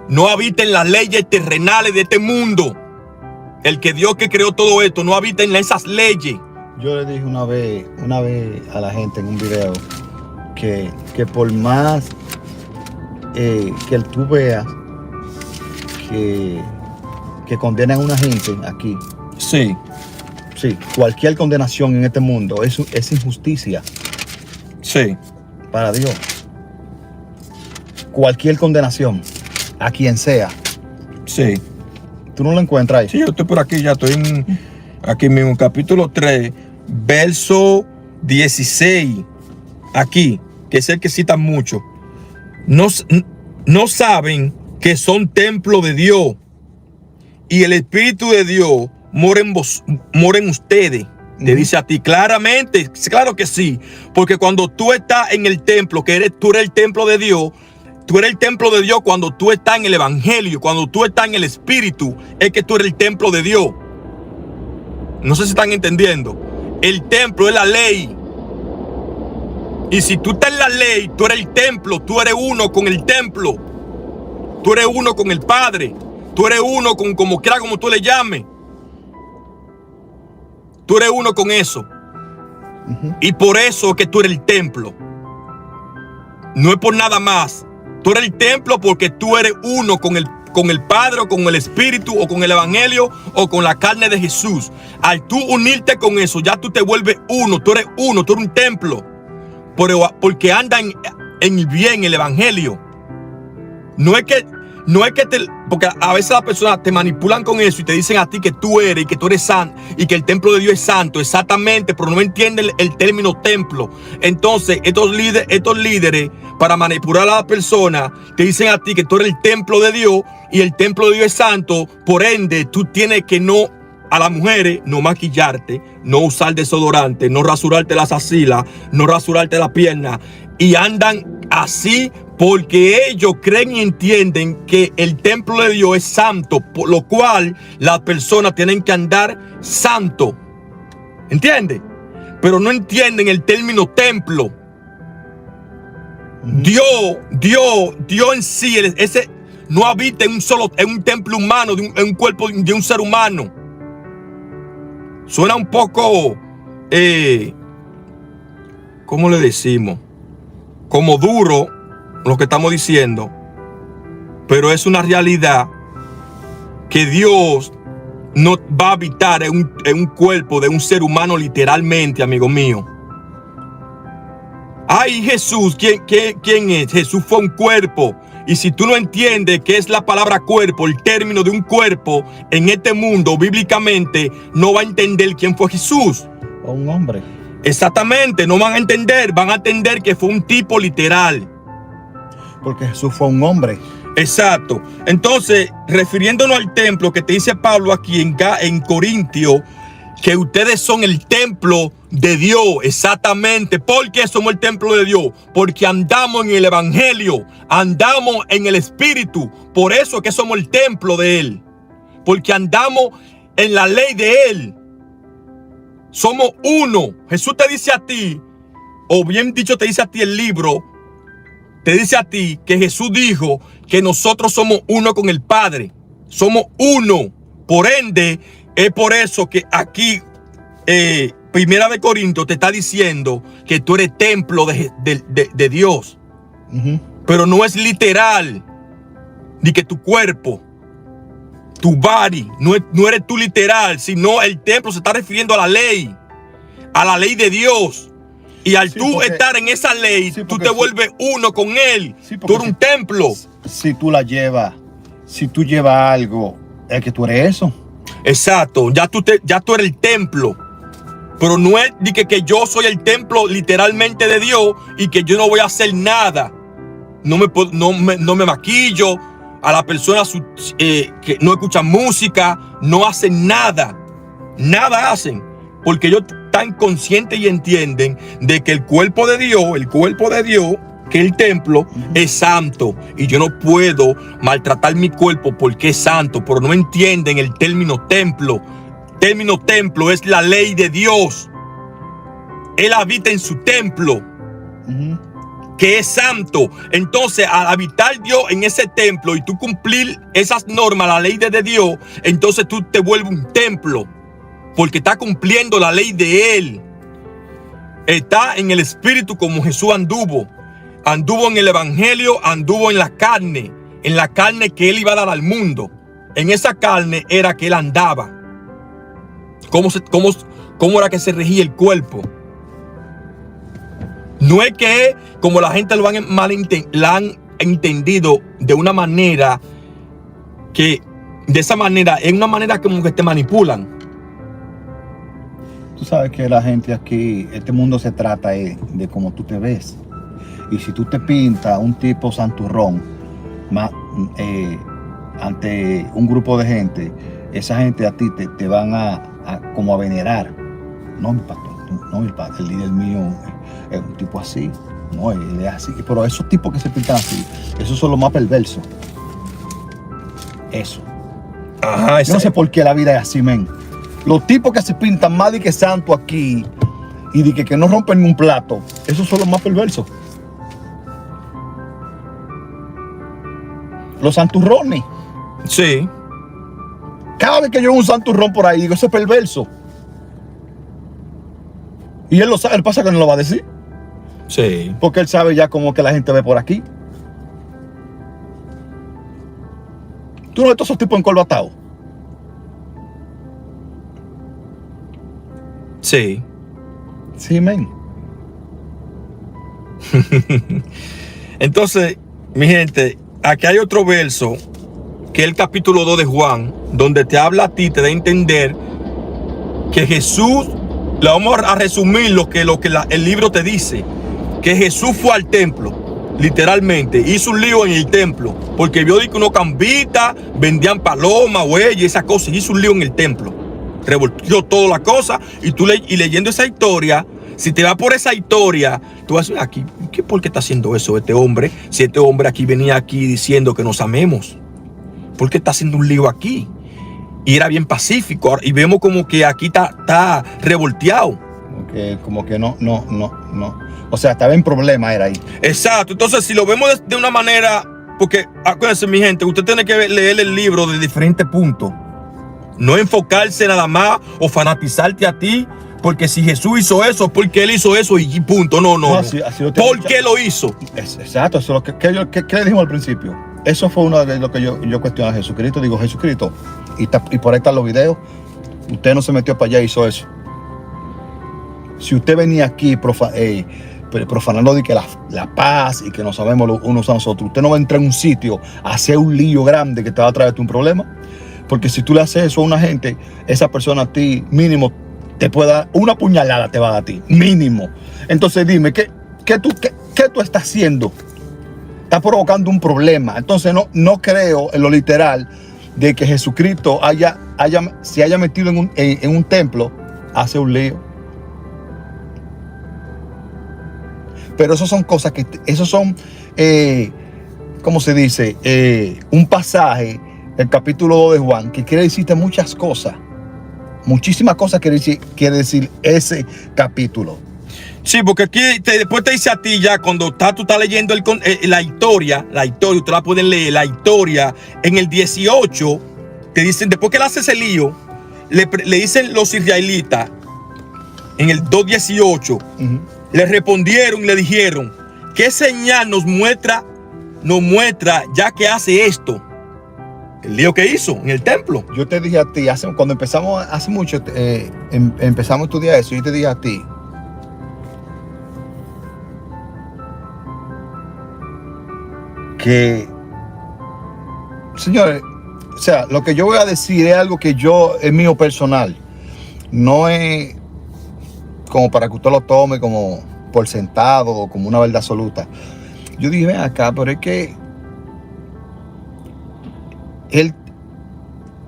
no habita en las leyes terrenales de este mundo. El que Dios que creó todo esto no habita en esas leyes. Yo le dije una vez a la gente en un video que por más que tú veas que condenan a una gente aquí. Sí. Sí, cualquier condenación en este mundo es injusticia. Sí. Para Dios. Cualquier condenación, a quien sea. Sí. ¿Tú no lo encuentras ahí? Sí, yo estoy por aquí, ya estoy aquí mismo, capítulo 3, verso 16. Aquí, que es el que cita mucho. No saben que son templo de Dios y el Espíritu de Dios mora en ustedes. Te dice a ti claramente, claro que sí, porque cuando tú estás en el templo, tú eres el templo de Dios. Tú eres el templo de Dios cuando tú estás en el Evangelio, cuando tú estás en el Espíritu, es que tú eres el templo de Dios. No sé si están entendiendo. El templo es la ley. Y si tú estás en la ley, tú eres el templo, tú eres uno con el templo. Tú eres uno con el Padre. Tú eres uno con como quiera como tú le llames. Tú eres uno con eso. Y por eso es que tú eres el templo. No es por nada más. Tú eres el templo porque tú eres uno con el Padre o con el Espíritu o con el Evangelio o con la carne de Jesús. Al tú unirte con eso, ya tú te vuelves uno. Tú eres uno, tú eres un templo. Porque anda en el bien, el Evangelio. No es que porque a veces las personas te manipulan con eso y te dicen a ti que tú eres y que tú eres santo y que el templo de Dios es santo, exactamente, pero no entienden el término templo. Entonces, estos líderes, para manipular a la persona, te dicen a ti que tú eres el templo de Dios y el templo de Dios es santo, por ende, tú tienes que a las mujeres, no maquillarte, no usar desodorante, no rasurarte las axilas, no rasurarte la pierna, y andan así porque ellos creen y entienden que el templo de Dios es santo, por lo cual las personas tienen que andar santo. ¿Entienden? Pero no entienden el término templo. Dios en sí, ese no habita en un templo humano, en un cuerpo de un ser humano. Suena un poco, ¿cómo le decimos? Como duro lo que estamos diciendo, pero es una realidad que Dios no va a habitar en un cuerpo de un ser humano literalmente, amigo mío. Ay, Jesús, ¿quién es? Jesús fue un cuerpo. Y si tú no entiendes qué es la palabra cuerpo, el término de un cuerpo en este mundo, bíblicamente, no va a entender quién fue Jesús. O un hombre. Exactamente, no van a entender que fue un tipo literal. Porque Jesús fue un hombre. Exacto. Entonces, refiriéndonos al templo que te dice Pablo aquí en Corintios, que ustedes son el templo de Dios. Exactamente. ¿Por qué somos el templo de Dios? Porque andamos en el Evangelio, andamos en el Espíritu. Por eso es que somos el templo de Él. Porque andamos en la ley de Él. Somos uno. Jesús te dice a ti, o bien dicho te dice a ti el libro, te dice a ti que Jesús dijo que nosotros somos uno con el Padre. Somos uno. Por ende, es por eso que aquí, Primera de Corintios te está diciendo que tú eres templo de Dios. Pero no es literal, ni que tu cuerpo, tu body, no eres tú literal, sino el templo se está refiriendo a la ley de Dios. Y al tú estar en esa ley, tú te vuelves uno con Él. Tú eres un templo. Si tú llevas algo, es que tú eres eso. Exacto, ya tú eres el templo. Pero no es de que yo soy el templo literalmente de Dios y que yo no voy a hacer nada. No me maquillo. A las personas que no escuchan música, no hacen nada. Nada hacen. Porque ellos están conscientes y entienden de que el cuerpo de Dios, que el templo, es santo. Y yo no puedo maltratar mi cuerpo porque es santo. Pero no entienden el término templo. El término templo es la ley de Dios. Él habita en su templo. que es santo. Entonces, al habitar Dios en ese templo y tú cumplir esas normas, la ley de Dios, entonces tú te vuelves un templo, porque está cumpliendo la ley de Él. Está en el espíritu como Jesús anduvo. Anduvo en el evangelio, anduvo en la carne que Él iba a dar al mundo. En esa carne era que Él andaba. ¿Cómo era que se regía el cuerpo? No es que como la gente lo la han entendido de una manera que, de esa manera, es una manera como que te manipulan. Tú sabes que la gente aquí, este mundo se trata de cómo tú te ves. Y si tú te pintas un tipo santurrón ante un grupo de gente, esa gente a ti te van como a venerar. No, mi pastor, no, el líder mío es un tipo así. No, él es así. Pero esos tipos que se pintan así, esos son los más perversos. Eso. Ajá, yo no sé por qué la vida es así, men. Los tipos que se pintan más de que santo aquí y de que no rompen ni un plato, esos son los más perversos. Los santurrones. Sí. Cada vez que yo veo un santurrón por ahí, digo, ese es perverso. Y él lo sabe, él pasa que no lo va a decir. Sí. Porque él sabe ya como que la gente ve por aquí. ¿Tú no ves todos esos tipos encorbatados? Sí. Sí, men. Entonces, mi gente, aquí hay otro verso, que es el capítulo 2 de Juan, donde te habla a ti, te da a entender que Jesús, le vamos a resumir lo que el libro te dice, que Jesús fue al templo, literalmente, hizo un lío en el templo, porque vio que unos cambitas vendían palomas, güeyes, esas cosas, hizo un lío en el templo. Revolvió toda la cosa, y leyendo esa historia, si te vas por esa historia, tú vas a decir, aquí, ¿por qué está haciendo eso este hombre? Si este hombre aquí venía aquí diciendo que nos amemos, ¿por qué está haciendo un lío aquí? Y era bien pacífico, y vemos como que aquí está revolteado. Como que no. O sea, estaba en problema, era ahí. Exacto, entonces si lo vemos de una manera, porque acuérdense, mi gente, usted tiene que leer el libro de diferentes puntos. No enfocarse nada más o fanatizarte a ti, porque si Jesús hizo eso, porque Él hizo eso y punto. No. Así ¿Por qué lo hizo? Exacto, eso es lo que le dijimos al principio. Eso fue uno de lo que yo cuestioné a Jesucristo. Digo, Jesucristo, y por ahí están los videos, usted no se metió para allá y hizo eso. Si usted venía aquí profanando de que la paz y que no sabemos los unos a nosotros, usted no va a entrar en un sitio a hacer un lío grande que te va a traer un problema. Porque si tú le haces eso a una gente, esa persona a ti mínimo te puede dar una puñalada, te va a dar a ti, mínimo. Entonces dime, ¿qué tú estás haciendo? Estás provocando un problema. Entonces no creo en lo literal de que Jesucristo se haya metido en un templo, hace un lío. Pero eso son cosas ¿cómo se dice? Un pasaje del capítulo 2 de Juan que quiere decirte muchas cosas. Muchísimas cosas quiere decir ese capítulo. Sí, porque aquí después te dice a ti ya cuando tú estás leyendo la historia, usted la pueden leer, la historia, en el 18, te dicen, después que él hace ese lío, le dicen los israelitas, en el 2:18, le respondieron y le dijeron, ¿qué señal nos muestra ya que hace esto? El lío que hizo en el templo. Yo te dije a ti, cuando empezamos, hace mucho, empezamos a estudiar eso, yo te dije a ti, que, señores, o sea, lo que yo voy a decir es algo que es mío personal. No es como para que usted lo tome como por sentado o como una verdad absoluta. Yo dije, ven acá, pero es que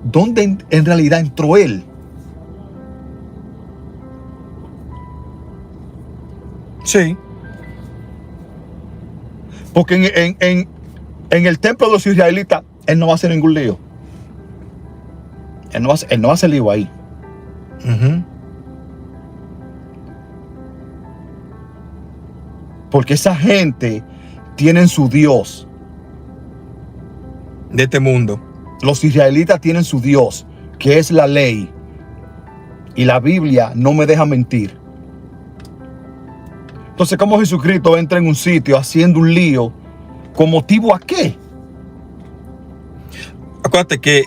¿dónde en realidad entró él? Sí. Porque en el templo de los israelitas, él no va a hacer ningún lío. Él no va a hacer lío ahí. Porque esa gente tienen su Dios. De este mundo. Los israelitas tienen su Dios, que es la ley. Y la Biblia no me deja mentir. Entonces, ¿cómo Jesucristo entra en un sitio haciendo un lío? ¿Con motivo a qué? Acuérdate que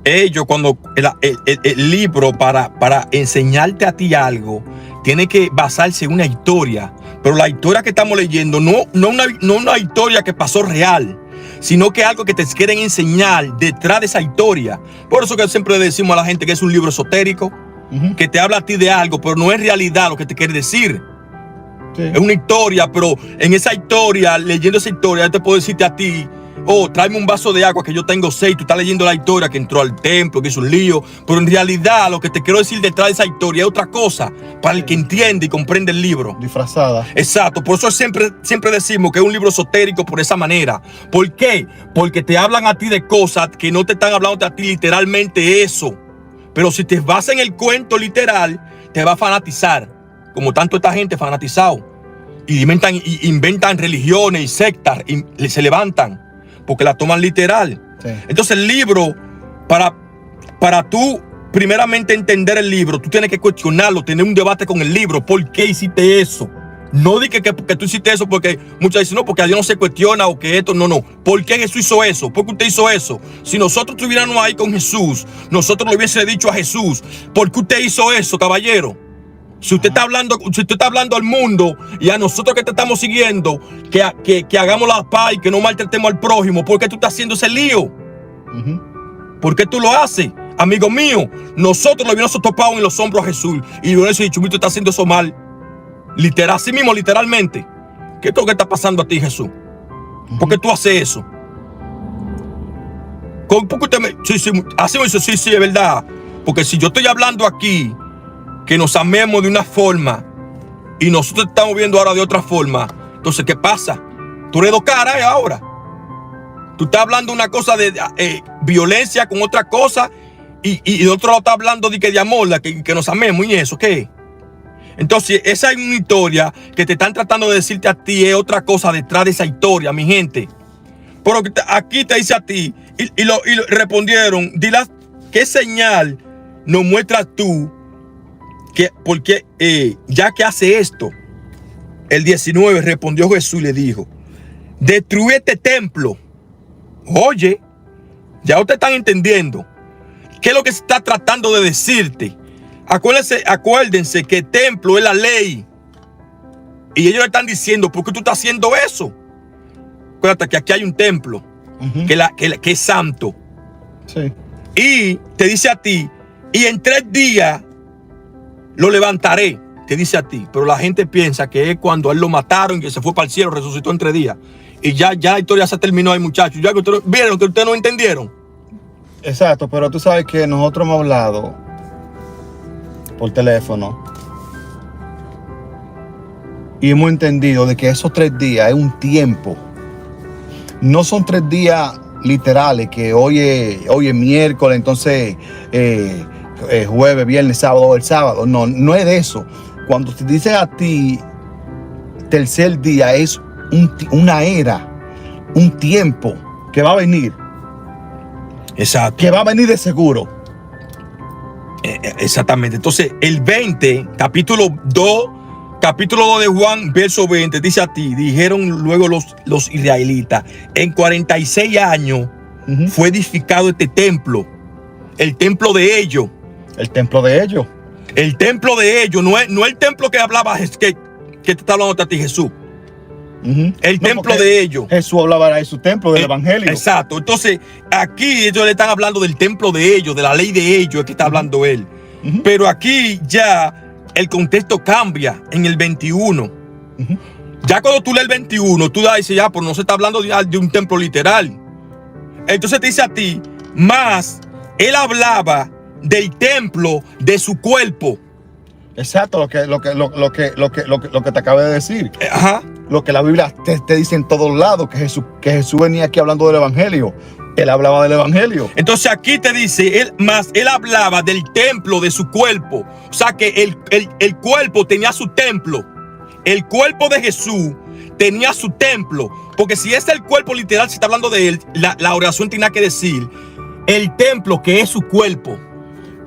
ellos, cuando el libro para enseñarte a ti algo, tiene que basarse en una historia. Pero la historia que estamos leyendo no una historia que pasó real, sino que algo que te quieren enseñar detrás de esa historia. Por eso que siempre le decimos a la gente que es un libro esotérico, que te habla a ti de algo, pero no es realidad lo que te quiere decir. Sí. Es una historia, pero en esa historia, leyendo esa historia, yo te puedo decirte a ti, oh, tráeme un vaso de agua que yo tengo 6. Tú estás leyendo la historia que entró al templo, que hizo un lío. Pero en realidad lo que te quiero decir detrás de esa historia es otra cosa para el que entiende y comprende el libro. Disfrazada. Exacto. Por eso siempre decimos que es un libro esotérico por esa manera. ¿Por qué? Porque te hablan a ti de cosas que no te están hablando a ti literalmente eso. Pero si te vas en el cuento literal, te va a fanatizar. Como tanto esta gente fanatizado. Y inventan religiones y sectas y se levantan. Porque la toman literal. Sí. Entonces el libro, para tú primeramente entender el libro, tú tienes que cuestionarlo, tener un debate con el libro. ¿Por qué hiciste eso? No di que tú hiciste eso porque muchas dicen, no, porque a Dios no se cuestiona o que esto, no. ¿Por qué Jesús hizo eso? ¿Por qué usted hizo eso? Si nosotros estuviéramos ahí con Jesús, nosotros le hubiese dicho a Jesús, ¿por qué usted hizo eso, caballero? Si usted está hablando al mundo y a nosotros que te estamos siguiendo, que hagamos la paz y que no maltratemos al prójimo, ¿por qué tú estás haciendo ese lío? ¿Por qué tú lo haces? Amigo mío, nosotros le habíamos topado en los hombros a Jesús y yo le he dicho, tú estás haciendo eso mal. Literal, así mismo, literalmente. ¿Qué es lo que está pasando a ti, Jesús? ¿Por qué tú haces eso? ¿Por qué usted me... Sí, así me dice, sí, es verdad. Porque si yo estoy hablando aquí que nos amemos de una forma y nosotros estamos viendo ahora de otra forma, entonces ¿qué pasa? Tú eres dos caras ahora. Tú estás hablando una cosa de violencia con otra cosa y de otro lado está hablando de amor, que nos amemos y eso, ¿qué? Entonces esa es una historia que te están tratando de decirte a ti, es otra cosa detrás de esa historia, mi gente. Pero aquí te dice a ti y respondieron, dile qué señal nos muestras tú porque ya que hace esto. El 19 respondió Jesús y le dijo, destruye este templo. Oye, ya ustedes están entendiendo qué es lo que se está tratando de decirte. Acuérdense que el templo es la ley. Y ellos le están diciendo, ¿por qué tú estás haciendo eso? Acuérdate que aquí hay un templo que es santo. Sí. Y te dice a ti, y en 3 días lo levantaré, te dice a ti. Pero la gente piensa que es cuando a él lo mataron, que se fue para el cielo, resucitó en 3 días. Y ya la historia se terminó ahí, muchachos. Ya que ustedes vieron que ustedes no entendieron. Exacto, pero tú sabes que nosotros hemos hablado por teléfono y hemos entendido de que esos 3 días es un tiempo. No son 3 días literales, que hoy es miércoles, entonces jueves, viernes, sábado, el sábado. No es de eso. Cuando te dice a ti tercer día, es una era, un tiempo que va a venir. Exacto. Que va a venir de seguro. Exactamente. Entonces, el 20, capítulo 2 de Juan, verso 20, dice a ti, dijeron luego los israelitas, en 46 años fue edificado este templo, el templo de ellos. El templo de ellos. El templo de ellos, no es el templo que hablaba, que te está hablando a ti Jesús. El templo de ellos. Jesús hablaba de su templo, del evangelio. Exacto. Entonces, aquí ellos le están hablando del templo de ellos, de la ley de ellos, es que está hablando él. Pero aquí ya el contexto cambia en el 21. Ya cuando tú lees el 21, tú dices, ya, pues no se está hablando de un templo literal. Entonces te dice a ti, más él hablaba del templo de su cuerpo. Exacto, lo que te acabo de decir. Ajá. Lo que la Biblia te dice en todos lados, que Jesús venía aquí hablando del evangelio. Él hablaba del evangelio. Entonces aquí te dice, él hablaba del templo de su cuerpo. O sea que el cuerpo tenía su templo. el cuerpo de Jesús tenía su templo. Porque si es el cuerpo literal, se está hablando de él, la oración tenía que decir el templo que es su cuerpo.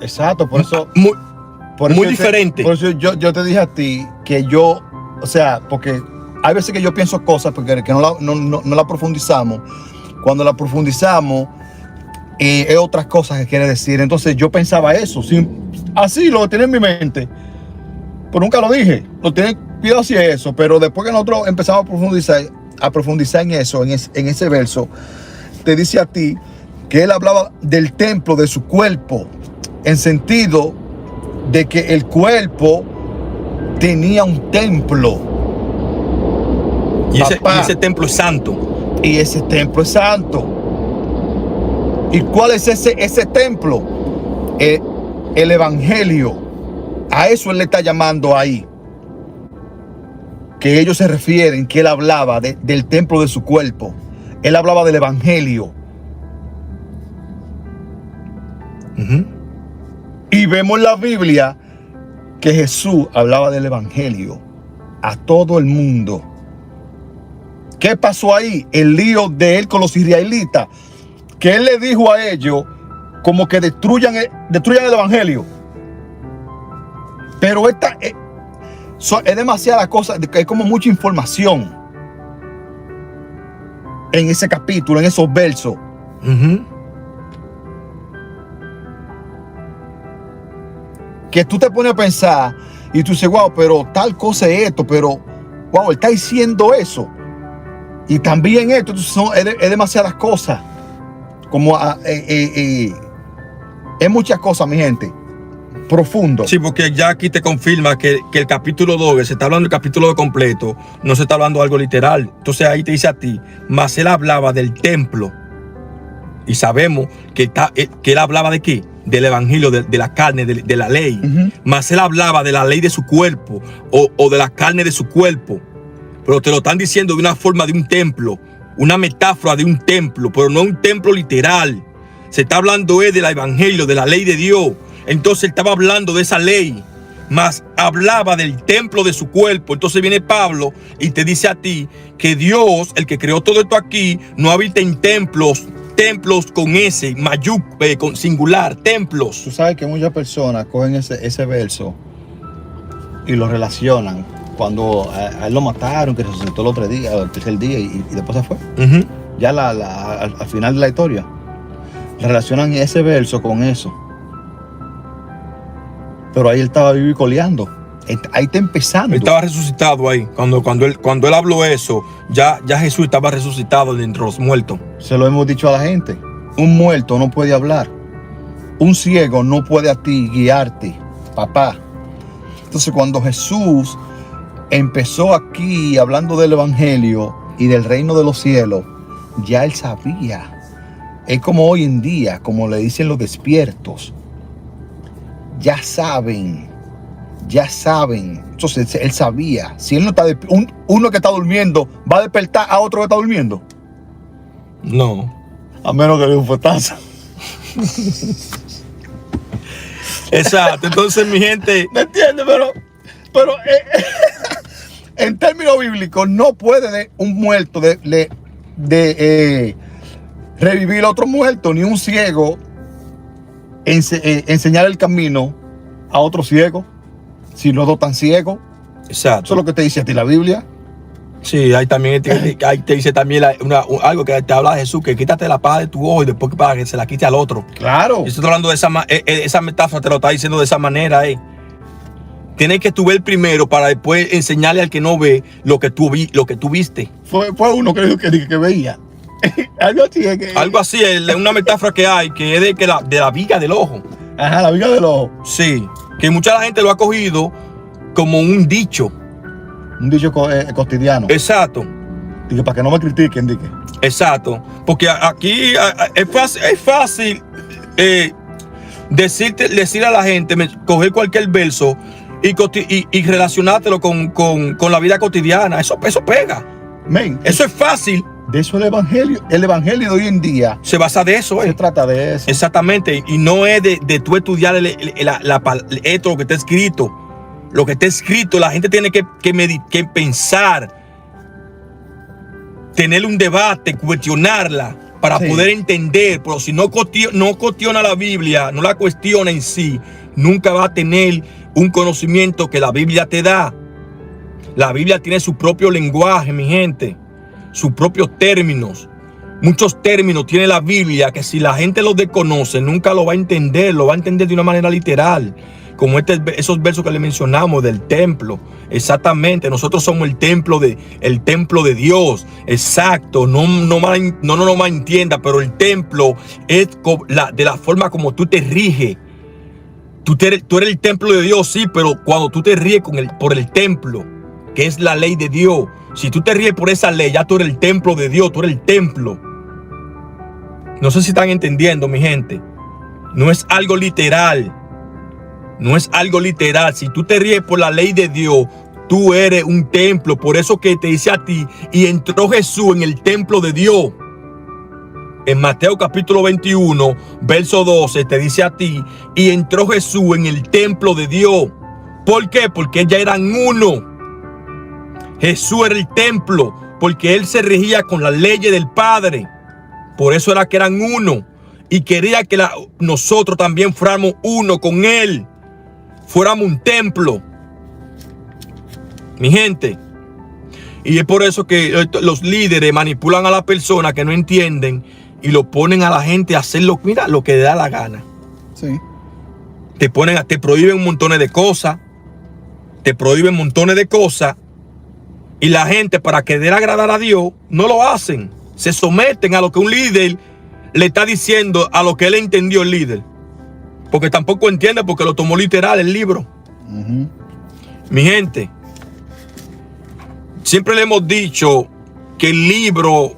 Exacto, por eso. Muy diferente. Por eso yo te dije a ti que yo, o sea, porque hay veces que yo pienso cosas porque que no la profundizamos. Cuando la profundizamos, es otras cosas que quiere decir. Entonces yo pensaba eso, así lo tenía en mi mente. Pero nunca lo dije. Lo tenía cuidado si es eso. Pero después que nosotros empezamos a profundizar en eso, en ese verso, te dice a ti que él hablaba del templo de su cuerpo, en sentido de que el cuerpo tenía un templo. Y ese templo es santo. Y ese templo es santo. ¿Y cuál es ese templo? El evangelio. A eso él le está llamando ahí. Que ellos se refieren, que él hablaba del templo de su cuerpo. Él hablaba del evangelio. Y vemos en la Biblia que Jesús hablaba del evangelio a todo el mundo. ¿Qué pasó ahí? El lío de él con los israelitas. Que él le dijo a ellos como que destruyan el evangelio. Pero es demasiada cosa, es como mucha información en ese capítulo, en esos versos. Que tú te pones a pensar y tú dices, wow, pero tal cosa es esto, pero wow, él está diciendo eso. Y también esto, es demasiadas cosas. Como es muchas cosas, mi gente. Profundo. Sí, porque ya aquí te confirma que el capítulo 2, se está hablando del capítulo 2 completo, no se está hablando de algo literal. Entonces ahí te dice a ti, mas él hablaba del templo. Y sabemos que él hablaba de qué? Del evangelio, de la carne, de la ley. Mas él hablaba de la ley de su cuerpo o de la carne de su cuerpo. Pero te lo están diciendo de una forma de un templo, una metáfora de un templo, pero no un templo literal. Se está hablando del evangelio, de la ley de Dios. Entonces él estaba hablando de esa ley, mas hablaba del templo de su cuerpo. Entonces viene Pablo y te dice a ti que Dios, el que creó todo esto aquí, no habita en templos con ese, con singular, templos. Tú sabes que muchas personas cogen ese verso y lo relacionan cuando a él lo mataron, que resucitó el otro día, el tercer día y después se fue. Ya al final de la historia. Relacionan ese verso con eso. Pero ahí él estaba vivo y coleando. Ahí está empezando. Él estaba resucitado ahí. Cuando él habló eso, ya Jesús estaba resucitado de entre los muertos. Se lo hemos dicho a la gente. Un muerto no puede hablar. Un ciego no puede a ti guiarte, papá. Entonces cuando Jesús empezó aquí hablando del evangelio y del reino de los cielos, ya él sabía. Es como hoy en día, como le dicen los despiertos. Ya saben. Entonces él sabía. Si él no está uno que está durmiendo, ¿va a despertar a otro que está durmiendo? No. A menos que le dé un fuetazo. Exacto. Entonces, mi gente, ¿Me entiendes? Pero en términos bíblicos, no puede un muerto revivir a otro muerto, ni un ciego enseñar el camino a otro ciego, si los dos están ciegos. exacto. Eso es lo que te dice a ti la Biblia. Sí, ahí también ahí te dice también algo que te habla de Jesús, que quítate la paja de tu ojo y después para que se la quite al otro. Claro. Y estoy hablando de esa metáfora, te lo está diciendo de esa manera. Tienes que tú ver primero para después enseñarle al que no ve lo que tú viste. Fue uno que dijo que veía. Algo así, es una metáfora que hay, que es de la viga del ojo. Ajá, la viga del ojo. Sí, que mucha gente lo ha cogido como un dicho. Un dicho cotidiano. Exacto. Dije, para que no me critiquen, dije. Exacto. Porque aquí es fácil decirle a la gente, coger cualquier verso y relacionártelo con la vida cotidiana. Eso pega. Men, eso es fácil. De eso el evangelio de hoy en día se basa de eso. Se trata de eso. Exactamente. Y no es de tú estudiar esto que está escrito. lo que está escrito, la gente tiene que pensar, tener un debate, cuestionarla para poder entender. Pero si no cuestiona la Biblia, no la cuestiona en sí, nunca va a tener un conocimiento que la Biblia te da. La Biblia tiene su propio lenguaje, mi gente, sus propios términos. Muchos términos tiene la Biblia que si la gente los desconoce, nunca lo va a entender. Lo va a entender de una manera literal. Como esos versos que le mencionamos del templo. Exactamente, nosotros somos el templo de Dios. Exacto, no me entienda, pero el templo es de la forma como tú te riges. Tú eres el templo de Dios, sí, pero cuando tú te ríes por el templo, que es la ley de Dios. Si tú te ríes por esa ley, ya tú eres el templo de Dios, tú eres el templo. No sé si están entendiendo, mi gente. No es algo literal. No es algo literal. Si tú te ríes por la ley de Dios, tú eres un templo. Por eso que te dice a ti, y entró Jesús en el templo de Dios. En Mateo capítulo 21, verso 12, te dice a ti, y entró Jesús en el templo de Dios. ¿Por qué? Porque ya eran uno. Jesús era el templo, porque él se regía con las leyes del Padre. Por eso era que eran uno. Y quería que nosotros también fuéramos uno con él. Fuéramos un templo. Mi gente. Y es por eso que los líderes manipulan a las personas que no entienden y lo ponen a la gente a hacer lo que le da la gana. Sí. Te prohíben montones de cosas. Te prohíben montones de cosas. Y la gente, para querer agradar a Dios, no lo hacen. Se someten a lo que un líder le está diciendo, a lo que él entendió el líder. Porque tampoco entiende, porque lo tomó literal el libro. Mi gente, siempre le hemos dicho que el libro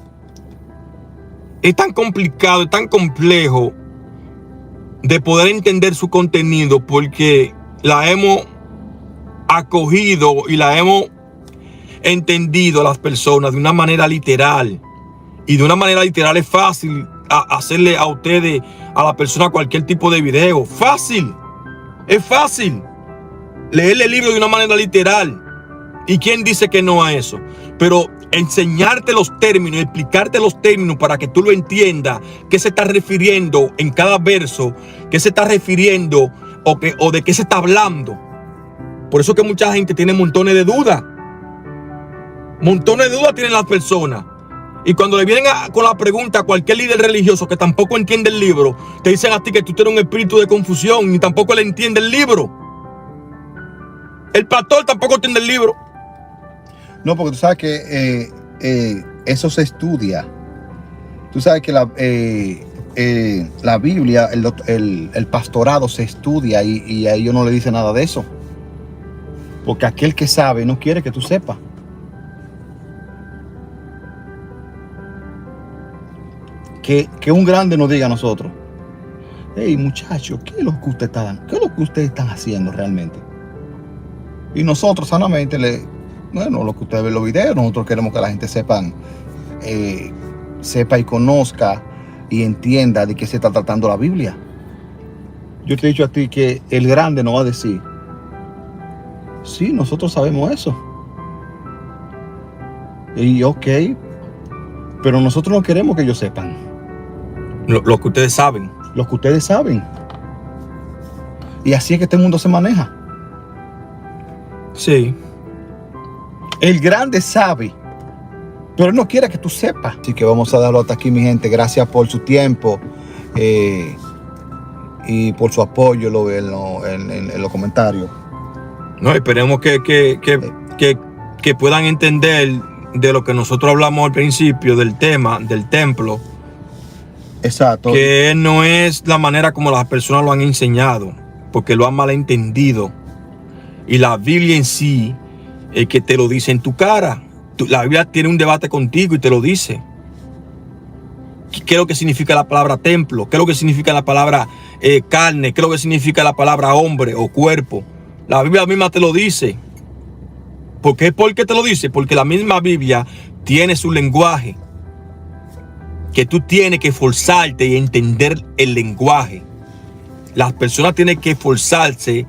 es tan complicado, es tan complejo de poder entender su contenido, porque la hemos acogido y la hemos entendido a las personas de una manera literal. Y de una manera literal es fácil hacerle a ustedes, a la persona, cualquier tipo de video. Fácil. Es fácil leerle el libro de una manera literal. ¿Y quién dice que no a eso? Pero enseñarte los términos, explicarte los términos para que tú lo entiendas, qué se está refiriendo en cada verso, qué se está refiriendo o de qué se está hablando. Por eso que mucha gente tiene montones de dudas. Montones de dudas tienen las personas. Y cuando le vienen con la pregunta a cualquier líder religioso que tampoco entiende el libro, te dicen a ti que tú tienes un espíritu de confusión, ni tampoco le entiende el libro. El pastor tampoco entiende el libro. No, porque tú sabes que eso se estudia. Tú sabes que la Biblia, el pastorado se estudia y a ellos no le dice nada de eso. Porque aquel que sabe no quiere que tú sepas. Que un grande nos diga a nosotros: hey, muchachos, ¿qué es lo que ustedes están haciendo realmente? Y nosotros sanamente lo que ustedes ven en los videos, nosotros queremos que la gente sepa y conozca y entienda de qué se está tratando la Biblia. Yo te he dicho a ti que el grande nos va a decir: sí, nosotros sabemos eso. Y ok, pero nosotros no queremos que ellos sepan. Lo que ustedes saben. Lo que ustedes saben. Y así es que este mundo se maneja. Sí. El grande sabe, pero él no quiere que tú sepas. Así que vamos a darlo hasta aquí, mi gente. Gracias por su tiempo y por su apoyo en los comentarios. No, esperemos que puedan entender de lo que nosotros hablamos al principio, del tema del templo. Exacto. Que no es la manera como las personas lo han enseñado, porque lo han malentendido. Y la Biblia en sí es que te lo dice en tu cara. La Biblia tiene un debate contigo y te lo dice. ¿Qué es lo que significa la palabra templo? ¿Qué es lo que significa la palabra carne? ¿Qué es lo que significa la palabra hombre o cuerpo? La Biblia misma te lo dice. ¿Por qué te lo dice? Porque la misma Biblia tiene su lenguaje. Que tú tienes que esforzarte y entender el lenguaje. Las personas tienen que esforzarse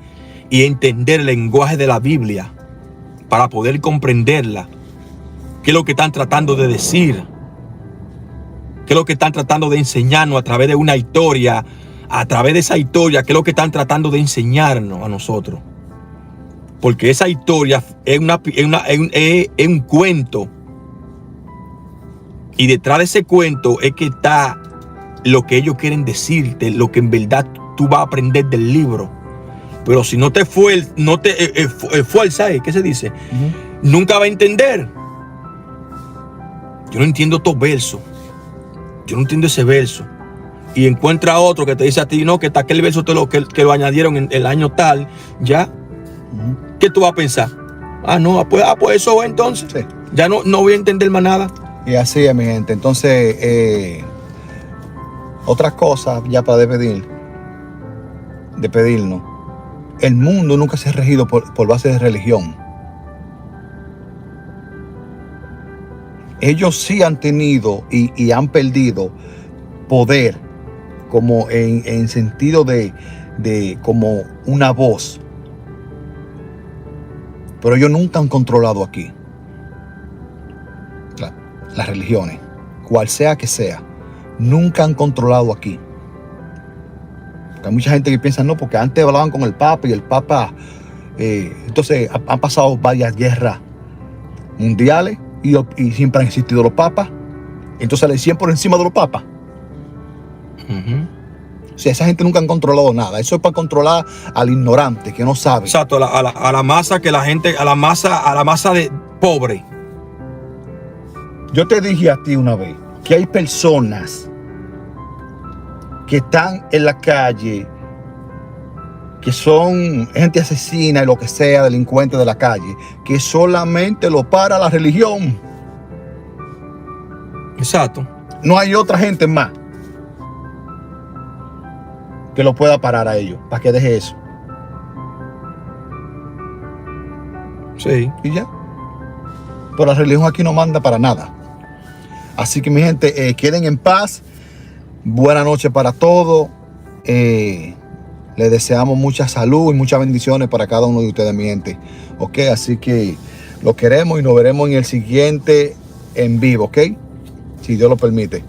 y entender el lenguaje de la Biblia para poder comprenderla. ¿Qué es lo que están tratando de decir? ¿Qué es lo que están tratando de enseñarnos a través de una historia? A través de esa historia, ¿qué es lo que están tratando de enseñarnos a nosotros? Porque esa historia es un cuento. Y detrás de ese cuento es que está lo que ellos quieren decirte, lo que en verdad tú vas a aprender del libro. Pero si no te esfuerzas, ¿qué se dice? Nunca va a entender. Yo no entiendo estos versos. Yo no entiendo ese verso. Y encuentra otro que te dice a ti, no, que está aquel verso que lo añadieron en el año tal, ya. ¿Qué tú vas a pensar? Pues eso va entonces. Sí. Ya no voy a entender más nada. Y así es, mi gente. Entonces, otra cosa ya para despedirnos. El mundo nunca se ha regido por base de religión. Ellos sí han tenido y han perdido poder como en sentido de como una voz. Pero ellos nunca han controlado aquí las religiones, cual sea que sea, nunca han controlado aquí. Porque hay mucha gente que piensa, no, porque antes hablaban con el Papa y el Papa, entonces han pasado varias guerras mundiales y siempre han existido los papas, entonces le decían por encima de los papas. O sea, esa gente nunca han controlado nada. Eso es para controlar al ignorante que no sabe. Exacto, a la masa que la gente, a la masa de pobre. Yo te dije a ti una vez que hay personas que están en la calle, que son gente asesina y lo que sea, delincuentes de la calle, que solamente lo para la religión. Exacto. No hay otra gente más que lo pueda parar a ellos, para que deje eso. Sí. Y ya. Pero la religión aquí no manda para nada. Así que mi gente, queden en paz. Buenas noches para todos. Les deseamos mucha salud y muchas bendiciones para cada uno de ustedes, mi gente. Ok, así que los queremos y nos veremos en el siguiente en vivo, ok. Si Dios lo permite.